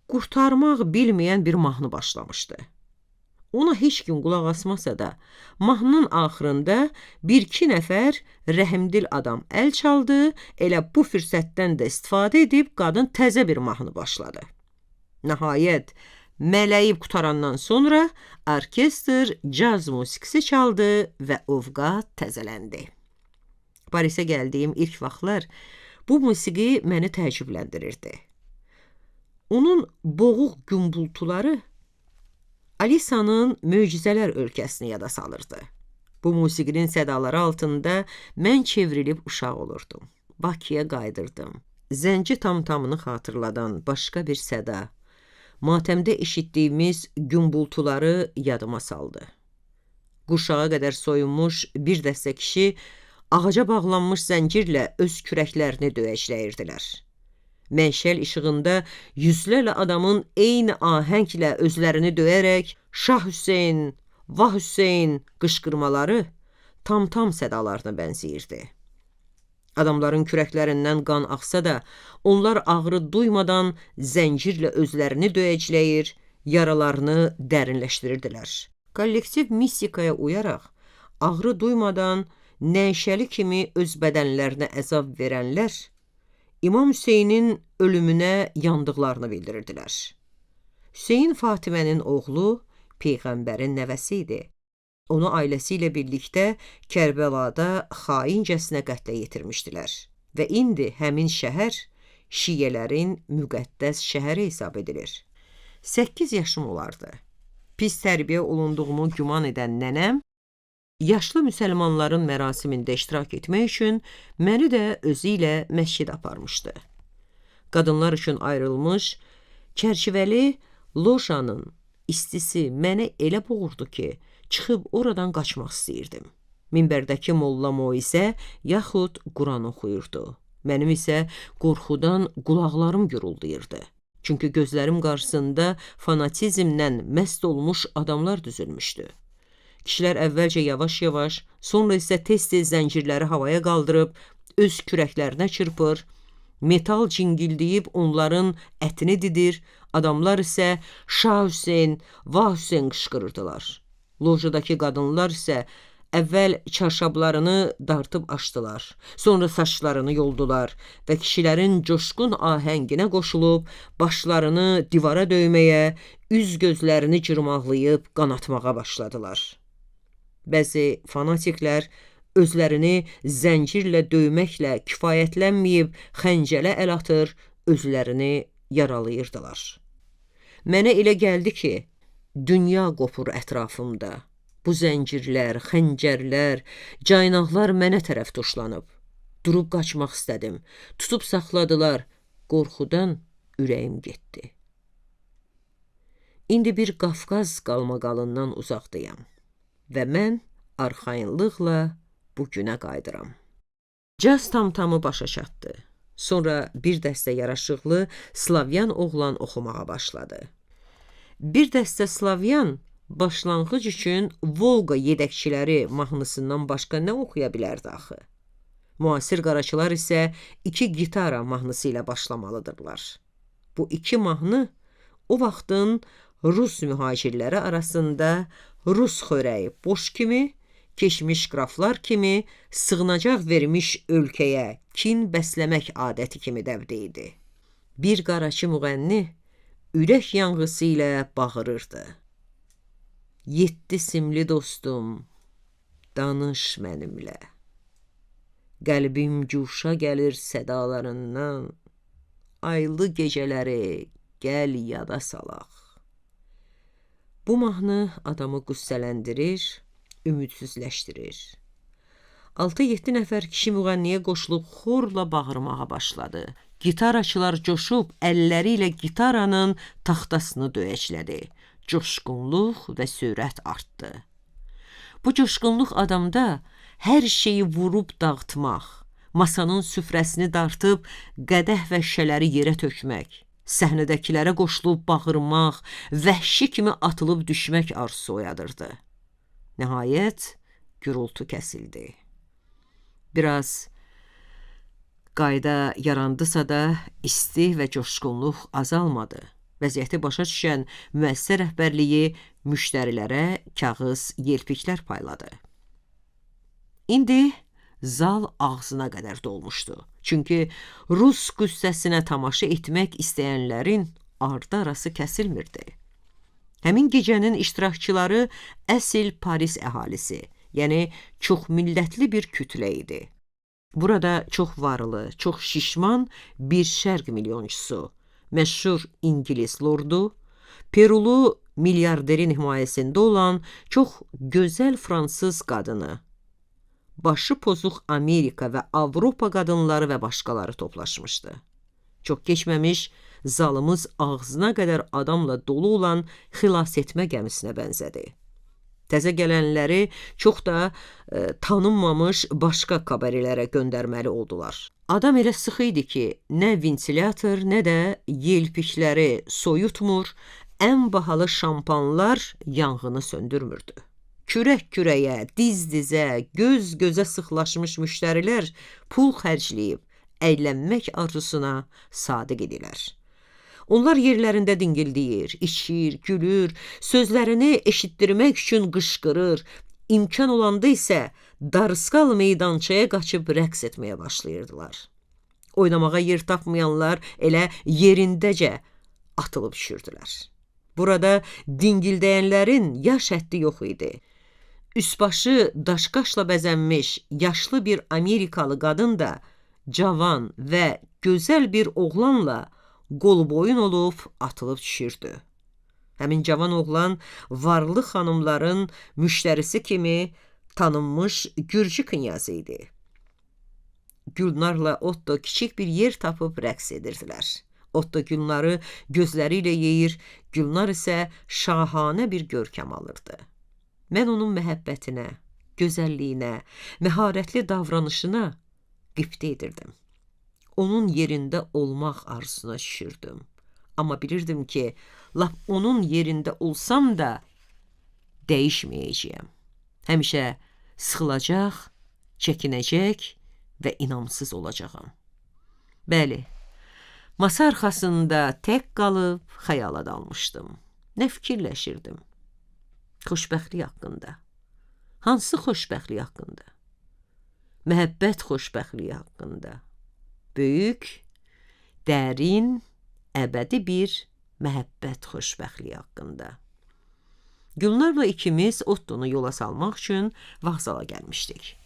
qurtarmaq bilməyən bir mahnı başlamışdı. Ona heç kim qulaq asmasa da, mahnının axırında bir-iki nəfər rəhimdil adam əl çaldı, elə bu fürsətdən də istifadə edib qadın təzə bir mahnı başladı. Nəhayət, mələyib qutarandan sonra orkestr caz musiqisi çaldı və ovqat təzələndi. Parisə gəldiyim ilk vaxtlar bu musiqi məni təəccübləndirirdi. Onun boğuq gümbultuları Alisanın möcüzələr ölkəsini yada salırdı. Bu musiqinin sədaları altında mən çevrilib uşaq olurdum. Bakıya qayıdırdım. Zənci tamtamını xatırladan başqa bir səda, matəmdə eşitdiyimiz gümbultuları yadıma saldı. Quşağa qədər soyunmuş bir dəstə kişi ağaca bağlanmış zəncirlə öz kürəklərini döyəcləyirdilər. Mənşəl işığında yüzlərlə adamın eyni ahənglə özlərini döyərək Şah Hüseyn, Vah Hüseyn qışqırmaları tam-tam sədalarına bənzəyirdi. Adamların kürəklərindən qan axsa da, onlar ağrı duymadan zəncirlə özlərini döyəcləyir, yaralarını dərinləşdirirdilər. Kollektiv mistikaya uyaraq, ağrı duymadan nəşəli kimi öz bədənlərinə əzab verənlər, İmam Hüseynin ölümünə yandıqlarını bildirirdilər. Hüseyn Fatimənin oğlu, Peyğəmbərin nəvəsi idi. Onu ailəsi ilə birlikdə Kərbəlada xaincəsinə qətlə yetirmişdilər. Və indi həmin şəhər şiyələrin müqəddəs şəhəri hesab edilir. 8 yaşım olardı. Pis tərbiyə olunduğumu güman edən nənəm, yaşlı müsəlmanların mərasimində iştirak etmək üçün məni də özü ilə məscid aparmışdı. Qadınlar üçün ayrılmış, çərçivəli lojanın istisi mənə elə boğurdu ki, çıxıb oradan qaçmaq istəyirdim. Minbərdəki Molla Moizə yaxud Quran oxuyurdu. Mənim isə qorxudan qulaqlarım guruldayırdı. Çünki gözlərim qarşısında fanatizmlə məst olmuş adamlar düzülmüşdü. Kişilər əvvəlcə yavaş-yavaş, sonra isə tez-tez zəncirləri havaya qaldırıb, öz kürəklərinə çırpır, metal cingildiyib onların ətini didir, adamlar isə Şah Hüseyn, Vah Hüseyn qışqırırdılar. Lojadakı qadınlar isə əvvəl çarşablarını dartıb açdılar, sonra saçlarını yoldular və kişilərin coşqun ahənginə qoşulub, başlarını divara döyməyə, üz-gözlərini cırmaqlayıb qanatmağa başladılar. Bəzi fanatiklər özlərini zəncirlə döyməklə kifayətlənməyib xəncələ əl atır, özlərini yaralayırdılar. Mənə elə gəldi ki, dünya qopur ətrafımda. Bu zəncirlər, xəncərlər, caynaqlar mənə tərəf tuşlanıb. Durub qaçmaq istədim. Tutub saxladılar. Qorxudan ürəyim getdi. İndi bir Qafqaz qalmaqalından uzaqdayam və mən arxayınlıqla bu günə qayıdıram. Caz tamtamı başa çatdı. Sonra bir dəstə yaraşıqlı Slavyan oğlan oxumağa başladı. Bir dəstə Slavyan başlanğıc üçün Volqa yedəkçiləri mahnısından başqa nə oxuya bilərdi axı? Müasir qaraçılar isə 2 gitara mahnısı ilə başlamalıdırlar. Bu 2 mahnı o vaxtın Rus mühacirləri arasında Rus xörəyi boş kimi, keçmiş qraflar kimi sığınacaq vermiş ölkəyə kin bəsləmək adəti kimi dəvdə idi. Bir qaraçı müğənni ürək yanğısı ilə bağırırdı. 7 simli dostum, danış mənimlə. Qəlbim cuşa gəlir sədalarından, aylı gecələri gəl yada salaq. Bu mahnı adamı qüssələndirir, ümidsizləşdirir. 6-7 nəfər kişi müğənniyə qoşulub xorla bağırmağa başladı. Gitaraçılar coşub əlləri ilə gitaranın taxtasını döyəclədi. Coşqunluq və sürət artdı. Bu coşqunluq adamda hər şeyi vurub dağıtmaq, masanın süfrəsini dartıb qədəh və şüşələri yerə tökmək, səhnədəkilərə qoşulub bağırmaq, vəhşi kimi atılıb düşmək arzusu oyadırdı. Nəhayət, gürültü kəsildi. Biraz qayda yarandısa da isti və coşqunluq azalmadı. Vəziyyəti başa düşən müəssisə rəhbərliyi müştərilərə kağız yelpiklər payladı. İndi zal ağzına qədər dolmuşdu. Çünki Rus qüssəsinə tamaşa etmək istəyənlərin ardı arası kəsilmirdi. Həmin gecənin iştirakçıları əsl Paris əhalisi, yəni çox millətli bir kütlə idi. Burada çox varlı, çox şişman bir şərq milyonçusu, məşhur İngilis lordu, Perulu milyarderin himayəsində olan çox gözəl fransız qadını, başı pozuq Amerika və Avropa qadınları və başqaları toplaşmışdı. Çox keçməmiş, zalımız ağzına qədər adamla dolu olan xilas etmə gəmisinə bənzədi. Təzə gələnləri çox da tanınmamış başqa kabarelərə göndərməli oldular. Adam elə sıx idi ki, nə ventilyator, nə də yelpikləri soyutmur, ən bahalı şampanlar yanğını söndürmürdü. Kürək-kürəyə, diz-dizə, göz-gözə sıxlaşmış müştərilər pul xərcləyib, əylənmək arzusuna sadiq idilər. Onlar yerlərində dingildəyir, içir, gülür, sözlərini eşitdirmək üçün qışqırır, imkan olanda isə darıskal meydançaya qaçıb rəqs etməyə başlayırdılar. Oynamağa yer tapmayanlar elə yerindəcə atılıb düşürdülər. Burada dingildəyənlərin yaş həddi yox idi. Üsbaşı daşqaşla bəzənmiş yaşlı bir Amerikalı qadın da cavan və gözəl bir oğlanla qol-boyun olub atılıb düşürdü. Həmin cavan oğlan varlı xanımların müştərisi kimi tanınmış Gürcü knyazı idi. Gülnarla Otto kiçik bir yer tapıb rəqs edirdilər. Otto Gülnarı gözləri ilə yeyir, Gülnar isə şahanə bir görkəm alırdı. Mən onun onun yerində olmaq arzusuna düşürdüm. Amma bilirdim ki, lap onun yerində olsam da dəyişməyəcəyəm. Həmişə sıxılacaq, çəkinəcək və inamsız olacağam. Bəli, masa arxasında tək qalıb xəyala dalmışdım. Nə fikirləşirdim? Xoşbəxtlik haqqında. Hansı xoşbəxtlik haqqında? Məhəbbət xoşbəxtliyi haqqında. Böyük, dərin, əbədi bir məhəbbət xoşbəxtliyi haqqında. Gülnarla ikimiz Ottonu yola salmaq üçün vağzala gəlmişdik.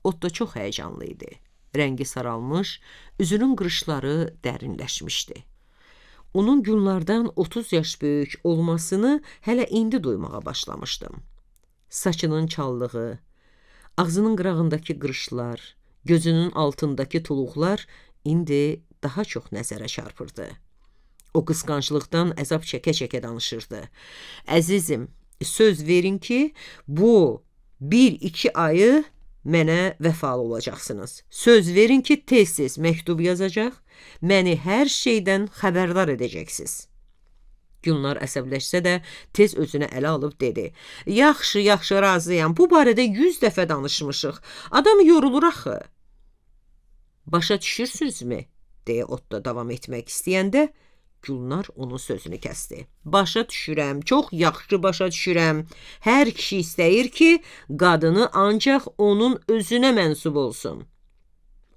Otto çox həyəcanlı idi. Rəngi saralmış, üzünün qırışları dərinləşmişdi. Onun Gülnardan 30 yaş böyük olmasını hələ indi duymağa başlamışdım. Saçının çallığı, ağzının qırağındakı qırışlar, gözünün altındakı tuluqlar indi daha çox nəzərə çarpırdı. O qısqanclıqdan əzab çəkə-çəkə danışırdı. Əzizim, söz verin ki, bu 1-2 ayı mənə vəfalı olacaqsınız. Söz verin ki, tez-tez məktub yazacaq, məni hər şeydən xəbərdar edəcəksiniz. Gülnar əsəbləşsə də tez özünə ələ alıb dedi. Yaxşı, razıyam, bu barədə 100 dəfə danışmışıq. Adam yorulur axı. Başa düşürsünüzmü? Deyə Otto davam etmək istəyəndə, Gülnar onun sözünü kəsdi. Başa düşürəm, çox yaxşı başa düşürəm. Hər kişi istəyir ki, qadını ancaq onun özünə mənsub olsun.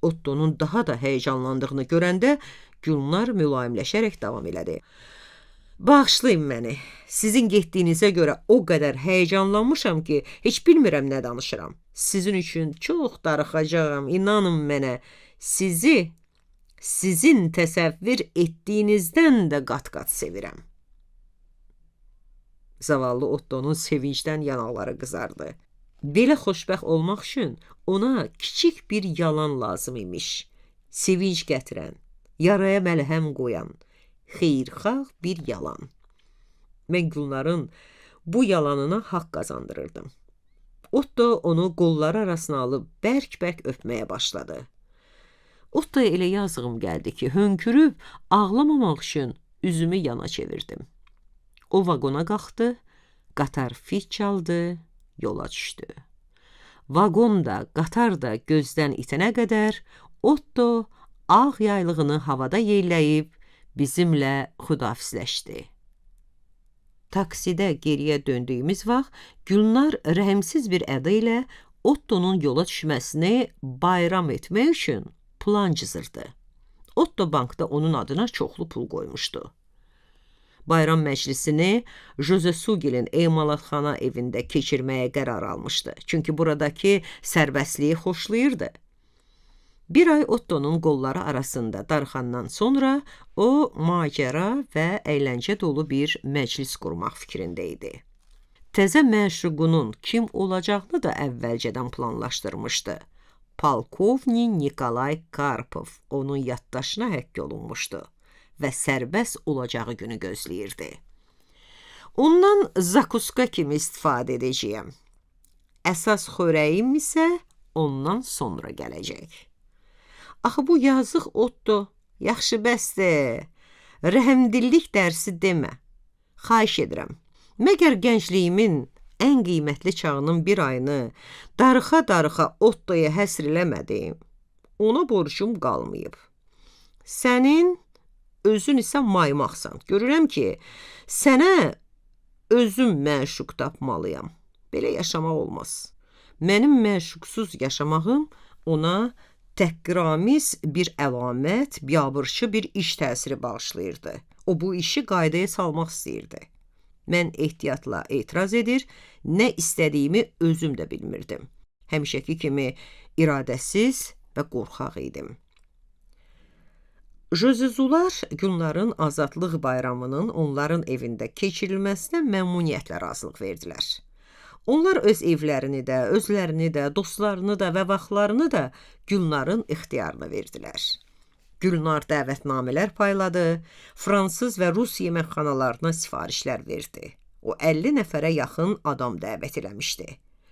Ottonun daha da həyəcanlandığını görəndə Gülnar mülayimləşərək davam elədi. Bağışlayın məni, sizin getdiyinizə görə o qədər həyəcanlanmışam ki, heç bilmirəm nə danışıram. Sizin üçün çox darıxacağam, inanın mənə. Sizin təsəvvür etdiyinizdən də qat-qat sevirəm. Zavallı Ottonun sevincdən yanaqları qızardı. Belə xoşbəxt olmaq üçün ona kiçik bir yalan lazım imiş. Sevinç gətirən, yaraya məlhəm qoyan, xeyirxah bir yalan. Mən Gülnarın bu yalanına haqq qazandırırdım. Otto onu qolları arasına alıb bərk-bərk öpməyə başladı. Ottoya elə yazığım gəldi ki, hönkürüb ağlamamaq üçün üzümü yana çevirdim. O vaqona qalxdı, qatar fit çaldı, yola düşdü. Vaqon da, qatar da gözdən itənə qədər Otto ağ yaylığını havada yelləyib bizimlə xudafizləşdi. Taksidə geriyə döndüyümüz vaxt Gülnar rəhimsiz bir əda ilə Ottonun yola düşməsini bayram etmək üçün plan cızırdı. Otto bankda onun adına çoxlu pul qoymuşdu. Bayram məclisini Jose Sugil'in emalatxana evində keçirməyə qərar almışdı. Çünki buradakı sərbəstliyi xoşlayırdı. Bir ay Ottonun qolları arasında darxandan sonra o macəra və əyləncə dolu bir məclis qurmaq fikrində idi. Təzə məşuqunun kim olacağını da əvvəlcədən planlaşdırmışdı. Polkovnik Nikolay Karpov onun yaddaşına həkk olunmuşdu və sərbəst olacağı günü gözləyirdi. Ondan zakuska kimi istifadə edəcəyəm. Əsas xörəyim isə ondan sonra gələcək. Axı bu yazıq Otto, yaxşı bəsdir, rəhmdillik dərsi demə. Xahiş edirəm, məgər gəncliyimin ən qiymətli çağının bir ayını darıxa-darıxa Ottoya həsr eləmədim. Ona borcum qalmayıb. Sənin özün isə maymaqsan. Görürəm ki, sənə özüm məşuq tapmalıyam. Belə yaşamaq olmaz. Mənim məşuqsuz yaşamağım ona təhqiramiz bir əlamət, biabırçı bir iş təsiri bağışlayırdı. O bu işi qaydaya salmaq istəyirdi. Mən ehtiyatla etiraz edir, nə istədiyimi özüm də bilmirdim. Həmişəki kimi iradəsiz və qorxaq idim. Jozezular Gülnarın azadlıq bayramının onların evində keçirilməsinə məmnuniyyətlə razılıq verdilər. Onlar öz evlərini də, özlərini də, dostlarını da və vaxtlarını da Gülnarın ixtiyarına verdilər. Gülnar dəvətnamələr payladı, fransız və rus yeməkxanalarına sifarişlər verdi. O 50 nəfərə yaxın adam dəvət eləmişdi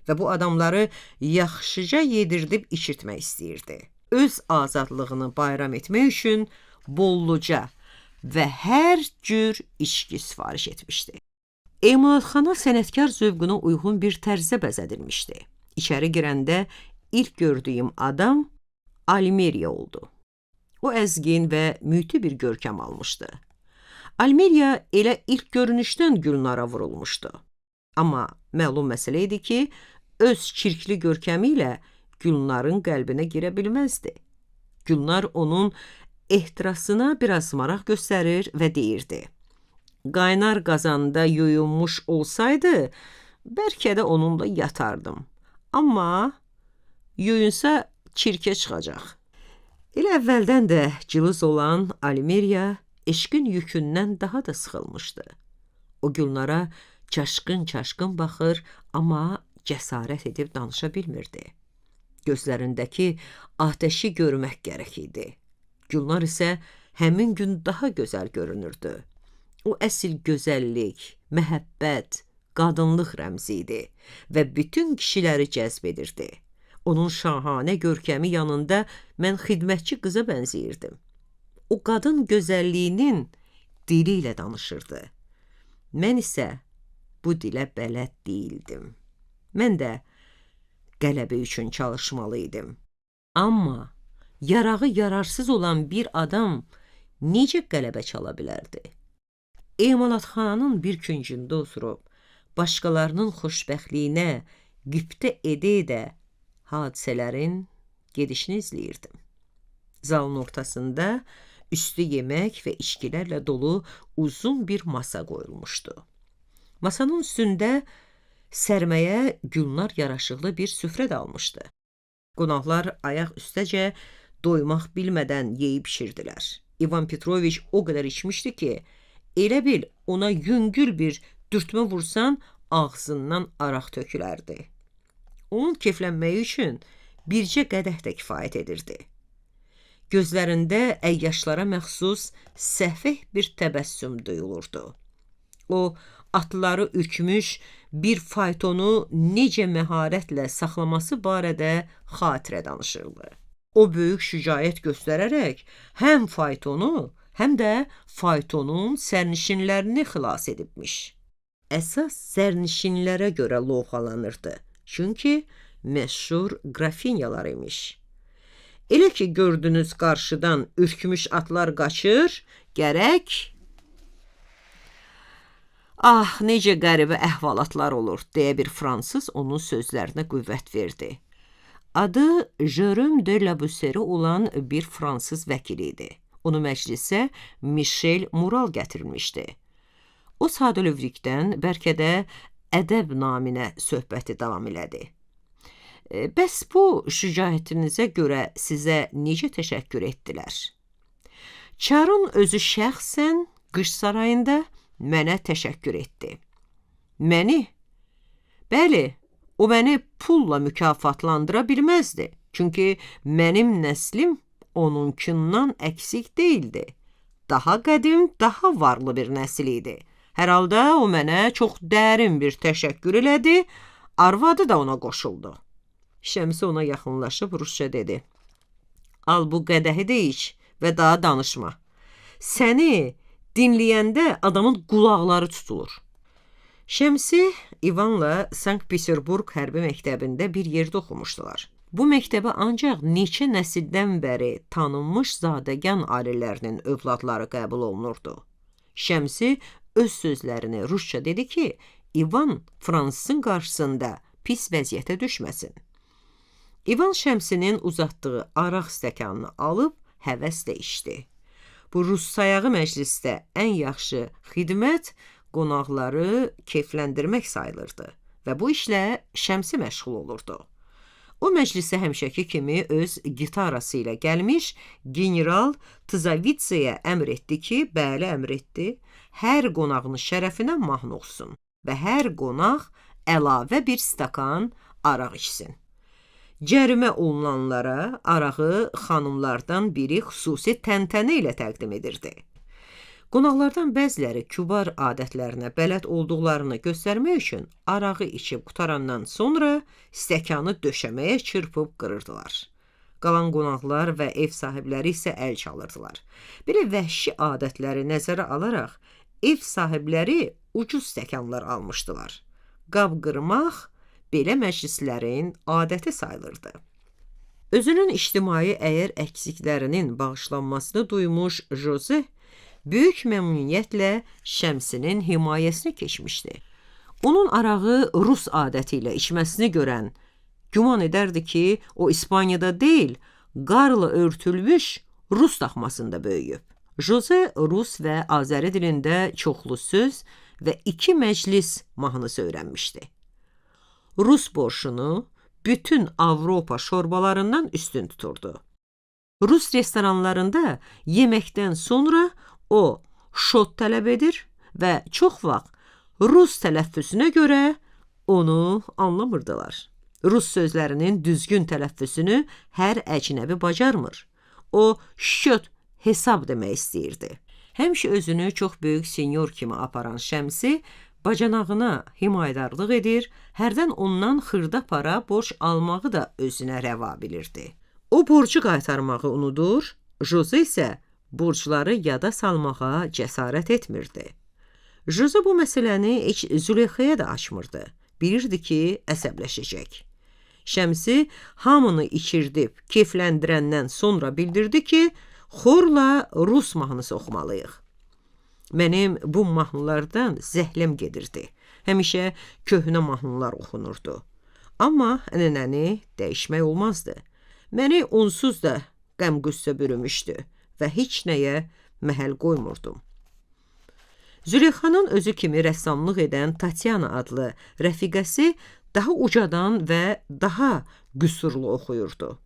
və bu adamları yaxşıca yedirdib içirtmək istəyirdi. öz azadlığını bayram etmək üçün bolluca və hər cür içki sifariş etmişdi. Emalatxana sənətkar zövqünə uyğun bir tərzdə bəzədilmişdi. İçəri girəndə ilk gördüyüm adam Almeriya oldu. O əzgin və müti bir görkəm almışdı. Almeriya elə ilk görünüşdən Gülnara vurulmuşdu. Amma məlum məsələ idi ki, öz çirkli görkəmi ilə Gülnarın qəlbinə girə bilməzdi. Gülnar onun ehtirasına biraz maraq göstərir və deyirdi: qaynar qazanda yuyunmuş olsaydı, bəlkə də onunla yatardım. Amma yuyunsa çirkə çıxacaq. Elə əvvəldən də cılız olan Almeriya eşqin yükündən daha da sıxılmışdı. O Gülnara çaşqın-çaşqın baxır, amma cəsarət edib danışa bilmirdi. Gözlərindəki atəşi görmək gərək idi. Gülnar isə həmin gün daha gözəl görünürdü. O əsl gözəllik, məhəbbət, qadınlıq rəmzi idi və bütün kişiləri cəzb edirdi. Onun şahanə görkəmi yanında mən xidmətçi qıza bənzəyirdim. O qadın gözəlliyinin dili ilə danışırdı. Mən isə bu dilə bələd deyildim. Mən də qələbə üçün çalışmalı idim. Amma yarağı yararsız olan bir adam necə qələbə çala bilərdi? Emalatxananın bir küncündə oturub, başqalarının xoşbəxtliyinə qibtə edə-edə hadisələrin gedişini izləyirdim. Zalın ortasında üstü yemək və içkilərlə dolu uzun bir masa qoyulmuşdu. Masanın üstündə sərməyə Gülnar yaraşıqlı bir süfrə də almışdı. Qonaqlar ayaq üstəcə doymaq bilmədən yeyib pişirdilər. İvan Petroviç o qədər içmişdi ki, elə bil ona yüngül bir dürtmə vursan ağzından araq tökülərdi. Onun keyflənməyi üçün bircə qədəh də kifayət edirdi. Gözlərində əyyaşlara məxsus səfeh bir təbəssüm duyulurdu. O, atları ürkmüş bir faytonu necə məharətlə saxlaması barədə xatirə danışırdı. O böyük şücaət göstərərək həm faytonu, həm də faytonun sərnişinlərini xilas edibmiş. Əsas sərnişinlərə görə lovğalanırdı, çünki məşhur qrafinyalar imiş. Elə ki gördünüz qarşıdan ürkmüş atlar qaçır, gərək "Ah, necə qəribə əhvalatlar olur" deyə bir fransız onun sözlərinə qüvvət verdi. Adı Jérôme de Labusserie olan bir fransız vəkili idi. Onu məclisə Michel Mural gətirilmişdi. O sadəlövlükdən bəlkə də ədəb naminə söhbəti davam elədi. Bəs bu şücaətinizə görə sizə necə təşəkkür etdilər? Çarın özü şəxsən qış sarayında mənə təşəkkür etdi. Məni? Bəli, o məni pulla mükafatlandıra bilməzdi. Çünki mənim nəslim onunkundan əksik deyildi. Daha qədim, daha varlı bir nəsil idi. Hər halda o mənə çox dərin bir təşəkkür elədi, arvadı da ona qoşuldu. Şəmsi ona yaxınlaşıb rusca dedi: "Al bu qədəhi də iç və daha danışma. Səni dinləyəndə adamın qulaqları tutulur." Şəmsi İvanla Sankt-Peterburg hərbi məktəbində bir yerdə oxumuşdular. Bu məktəbə ancaq neçə nəsildən bəri tanınmış zadəgan ailələrinin övladları qəbul olunurdu. Şəmsi öz sözlərini rusca dedi ki, İvan fransızın qarşısında pis vəziyyətə düşməsin. İvan Şəmsinin uzatdığı araq stəkanını alıb həvəslə içdi. Bu rus sayağı məclisdə ən yaxşı xidmət qonaqları keyfləndirmək sayılırdı və bu işlə Şəmsi məşğul olurdu. O məclisə həmişəki kimi öz gitarası ilə gəlmiş general Tzavitseyə əmr etdi ki, bəli əmr etdi, hər qonağın şərəfinə mahnı oxusun və hər qonaq əlavə bir stakan araq içsin. Cərimə olunanlara arağı xanımlardan biri xüsusi təntənə ilə təqdim edirdi. Qonaqlardan bəziləri kübar adətlərinə bələd olduqlarını göstərmək üçün arağı içib qutarandan sonra stəkanı döşəməyə çırpıb qırırdılar. Qalan qonaqlar və ev sahibləri isə əl çalırdılar. Belə vəhşi adətləri nəzərə alaraq, ev sahibləri ucuz stəkanlar almışdılar. Qab qırmaq belə məclislərin adəti sayılırdı. Özünün ictimai əyər əksiklərinin bağışlanmasını duymuş Jose, böyük məmnuniyyətlə Şəmsinin himayəsinə keçmişdi. Onun arağı Rus adəti ilə içməsini görən, güman edərdi ki, o İspaniyada deyil, qarla örtülmüş Rus daxmasında böyüyüb. Jose Rus və Azəri dilində çoxlu söz və 2 məclis mahnısı öyrənmişdi. Rus borşunu bütün Avropa şorbalarından üstün tuturdu. Rus restoranlarında yeməkdən sonra o şot tələb edir və çox vaxt Rus tələffüzünə görə onu anlamırdılar. Rus sözlərinin düzgün tələffüzünü hər əcnəbi bacarmır. O şöt hesab demək istəyirdi. Həmişə özünü çox böyük senyor kimi aparan Şəmsi bacanağına himayədarlıq edir, hərdən ondan xırda para borc almağı da özünə rəva bilirdi. O borcu qaytarmağı unudur, Jose isə borcları yada salmağa cəsarət etmirdi. Jose bu məsələni heç Züleyxaya da açmırdı. Bilirdi ki, əsəbləşəcək. Şəmsi hamını içirdib, keyfləndirəndən sonra bildirdi ki, xorla Rus mahnısı oxumalıyıq. Mənim bu mahnılardan zəhləm gedirdi. Həmişə köhnə mahnılar oxunurdu. Amma ənənəni dəyişmək olmazdı. Məni onsuz da qəm-qüssə bürümüşdü və heç nəyə məhəl qoymurdum. Züleyxanın özü kimi rəssamlıq edən Tatyana adlı rəfiqəsi daha ucadan və daha qüsurlu oxuyurdu.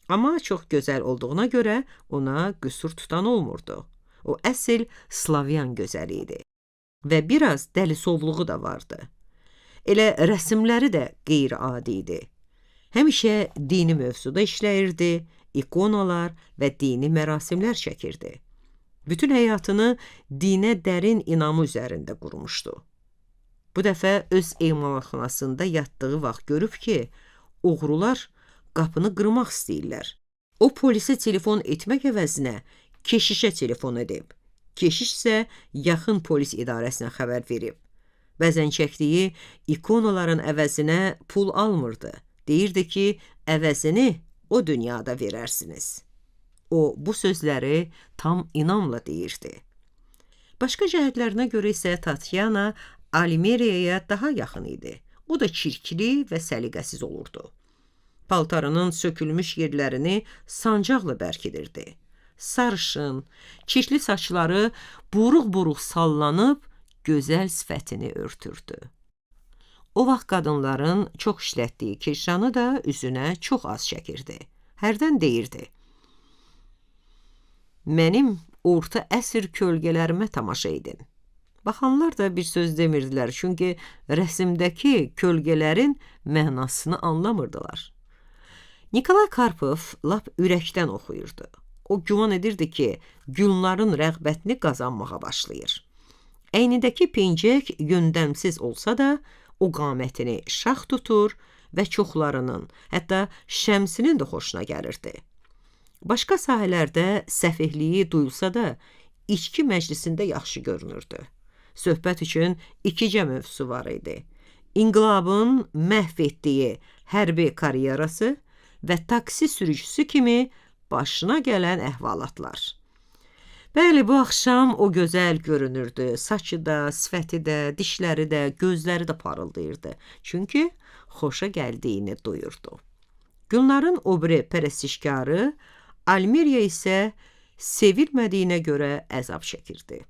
Amma çox gözəl olduğuna görə ona qüsur tutan olmurdu. O əsl Slavyan gözəli idi və biraz dəlisovluğu da vardı. Elə rəsmləri də qeyri-adi idi. Həmişə dini mövzuda işləyirdi, ikonalar və dini mərasimlər çəkirdi. Bütün həyatını dinə dərin inamı üzərində qurmuşdu. Bu dəfə öz emalatxanasında yatdığı vaxt görüb ki, oğrular qapını qırmaq istəyirlər. O polisə telefon etmək əvəzinə keşişə telefon edib. Keşiş isə yaxın polis idarəsinə xəbər verib. Bəzən çəkdiyi ikonaların əvəzinə pul almırdı. Deyirdi ki, əvəzini o dünyada verərsiniz. O, bu sözləri tam inamla deyirdi. Başqa cəhətlərinə görə isə Tatyana Almeriyaya daha yaxın idi. O da çirkli və səliqəsiz olurdu. Paltarının sökülmüş yerlərini sancaqla bərkidirdi. Sarışın, çirkli saçları buruq-buruq sallanıb, gözəl sifətini örtürdü. O vaxt qadınların çox işlətdiyi kirşanı da üzünə çox az çəkirdi. Hərdən deyirdi: "Mənim orta əsr kölgələrimə tamaşa edin." Baxanlar da bir söz demirdilər, çünki rəsmdəki kölgələrin mənasını anlamırdılar. Nikolay Karpov lap ürəkdən oxuyurdu. O güman edirdi ki, Gülnarın rəğbətini qazanmağa başlayır. Əynindəki pencək yöndəmsiz olsa da, o qamətini şax tutur və çoxlarının, hətta Şəmsinin də xoşuna gəlirdi. Başqa sahələrdə səfehliyi duyulsa da, içki məclisində yaxşı görünürdü. Söhbət üçün ikicə mövzusu var idi. İnqilabın məhv etdiyi hərbi karyerası və taksi sürücüsü kimi başına gələn əhvalatlar. Bəli, bu axşam o gözəl görünürdü. Saçı da, sifəti də, dişləri də, gözləri də parıldayırdı. Çünki xoşa gəldiyini duyurdu. Gülnarın o biri pərəstişkarı Almeriya isə sevilmədiyinə görə əzab çəkirdi.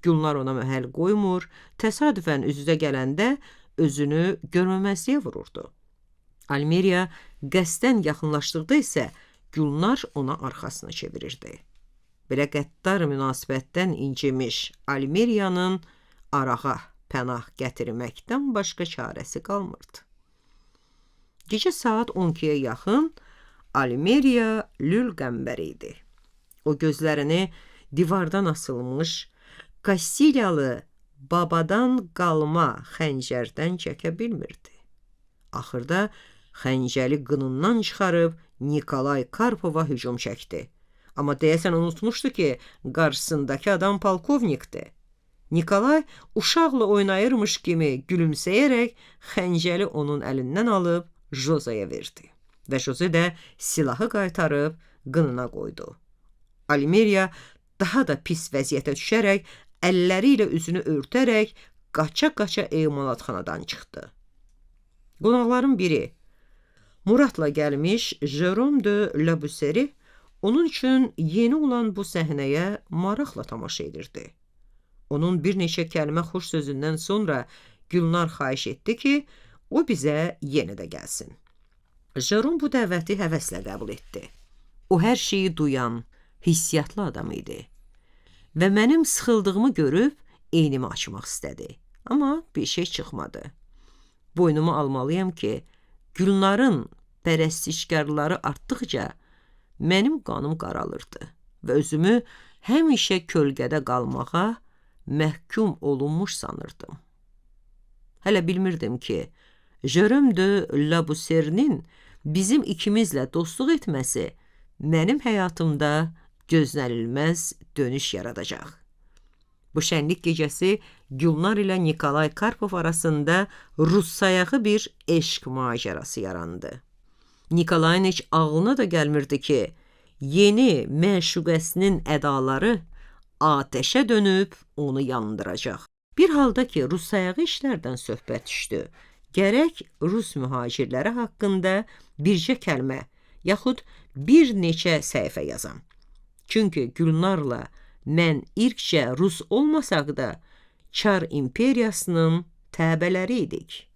Gülnar ona məhəl qoymur, təsadüfən üz-üzə gələndə özünü görməməzliyə vururdu. Almeriya qəsdən yaxınlaşdıqda isə Gülnar ona arxasını çevirirdi. Belə qəddar münasibətdən incimiş Almeriyanın arağa pənah gətirməkdən başqa çarəsi qalmırdı. Gecə saat 12-yə yaxın Almeriya lül qəmbər idi. O gözlərini divardan asılmış Kastilyalı babadan qalma xəncərdən çəkə bilmirdi. Axırda xəncəli qınından çıxarıb Nikolay Karpova hücum çəkdi. Amma deyəsən unutmuşdu ki, qarşısındakı adam polkovnikdir. Nikolay uşaqla oynayırmış kimi gülümsəyərək xəncəli onun əlindən alıb Jozaya verdi. Və Joze də silahı qaytarıb qınına qoydu. Almeriya daha da pis vəziyyətə düşərək, əlləri ilə üzünü örtərək, qaça-qaça emalatxanadan çıxdı. Qonaqların biri, Muratla gəlmiş Jérôme de Labuseri, onun üçün yeni olan bu səhnəyə maraqla tamaşa edirdi. Onun bir neçə kəlmə xoş sözündən sonra Gülnar xahiş etdi ki, o bizə yenə də gəlsin. Jérôme bu dəvəti həvəslə qəbul etdi. O hər şeyi duyan, hissiyatlı adam idi. Və mənim sıxıldığımı görüb eynimi açmaq istədi. Amma bir şey çıxmadı. Boynumu almalıyam ki, Gülnarın pərəstişkarları artdıqca mənim qanım qaralırdı və özümü həmişə kölgədə qalmağa məhkum olunmuş sanırdım. Hələ bilmirdim ki, Jérôme de Labuserinin bizim ikimizlə dostluq etməsi mənim həyatımda gözlənilməz dönüş yaradacaq. Bu şənlik gecəsi Gülnar ilə Nikolay Karpov arasında russayağı bir eşq macərası yarandı. Nikolayın heç ağlına da gəlmirdi ki, yeni məşuqəsinin ədaları atəşə dönüb onu yandıracaq. Bir halda ki, russayağı işlərdən söhbət düşdü. Gərək rus mühacirləri haqqında bircə kəlmə, yaxud bir neçə səhifə yazam. Çünki Gülnarla mən irkcə rus olmasaq da, Çar imperiyasının təbələri idik.